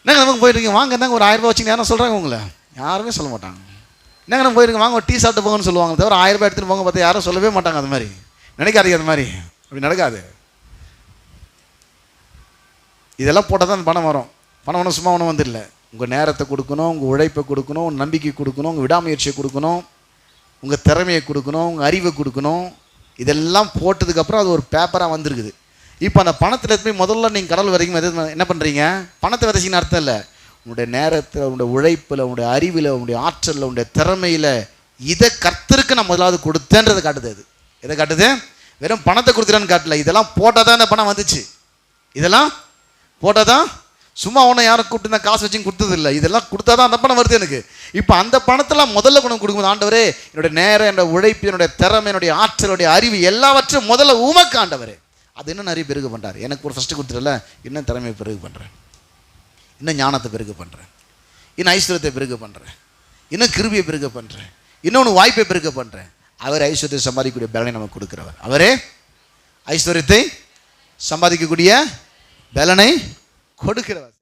என்னங்க நமக்கு போயிருக்கீங்க, வாங்க என்னங்க ஒரு 1000 ரூபாய் வச்சுங்க யாரும் சொல்கிறாங்க உங்களை? யாருமே சொல்ல மாட்டாங்க. என்னங்க நம்ம போயிருக்கீங்க, வாங்க ஒரு டீ சாப்பிட்டு போங்கன்னு சொல்லுவாங்க தவிர 1000 ரூபாய் எடுத்துகிட்டு போங்க பார்த்தா யாரும் சொல்லவே மாட்டாங்க. அது மாதிரி நினைக்காதீங்க, அது மாதிரி அப்படி நடக்காது. இதெல்லாம் போட்டால் தான் அந்த பணம் வரும். பணம் ஒன்றும் சும்மா ஒன்றும் வந்துடல. உங்கள் நேரத்தை கொடுக்கணும், உங்கள் உழைப்பை கொடுக்கணும், உங்கள் நம்பிக்கை கொடுக்கணும், உங்கள் விடாமுயற்சியை கொடுக்கணும், உங்கள் திறமையை கொடுக்கணும், உங்கள் அறிவை கொடுக்கணும். இதெல்லாம் போட்டதுக்கப்புறம் அது ஒரு பேப்பராக வந்துருக்குது. இப்போ அந்த பணத்தில் போய் முதல்ல நீங்கள் கடல் வரைக்கும் என்ன பண்ணுறீங்க? பணத்தை விதைச்சின்னு அர்த்தம் இல்லை. உங்களுடைய நேரத்தில், உங்களுடைய உழைப்பில், உங்களுடைய அறிவில், உங்களுடைய ஆற்றலில், உங்களுடைய திறமையில் இதை கர்த்தருக்கு நான் முதலாவது கொடுத்தேன்றதை காட்டுது. அது எதை காட்டுது? வெறும் பணத்தை கொடுத்துட்டான்னு காட்டல. இதெல்லாம் போட்டால் தான் இந்த பணம் வந்துச்சு. இதெல்லாம் போட்டால் தான், சும்மா ஒன்றும் யாரும் கூப்பிட்டு தான் காசு வச்சு கொடுத்தது இல்லை. இதெல்லாம் கொடுத்தா தான் அந்த பணம் வருது எனக்கு. இப்போ அந்த பணத்தெல்லாம் முதல்ல கொண்டு கொடுக்கும்போது ஆண்டவரே என்னுடைய நேரம், என்னுடைய உழைப்பு, என்னுடைய திறமை, என்னுடைய ஆற்றலுடைய அறிவு எல்லாவற்றும் முதல்ல உமக்கு ஆண்டவரே. அது இன்னும் நிறைய பெருகு பண்ணுறாரு. எனக்கு ஒரு ஃபஸ்ட்டு கொடுத்துடல, இன்னும் திறமையை பெருகு பண்ணுறேன், இன்னும் ஞானத்தை பெருகு பண்ணுறேன், இன்னும் ஐஸ்வர்யத்தை பெருகு பண்ணுறேன், இன்னும் கிருபியை பெருக பண்ணுறேன், இன்னொன்று வாய்ப்பை பெருக பண்ணுறேன். அவர் ஐஸ்வர்யத்தை சம்பாதிக்கக்கூடிய பலனை நமக்கு கொடுக்குறவர். அவரே ஐஸ்வர்யத்தை சம்பாதிக்கக்கூடிய பலனை கொடுக்கிறவர்.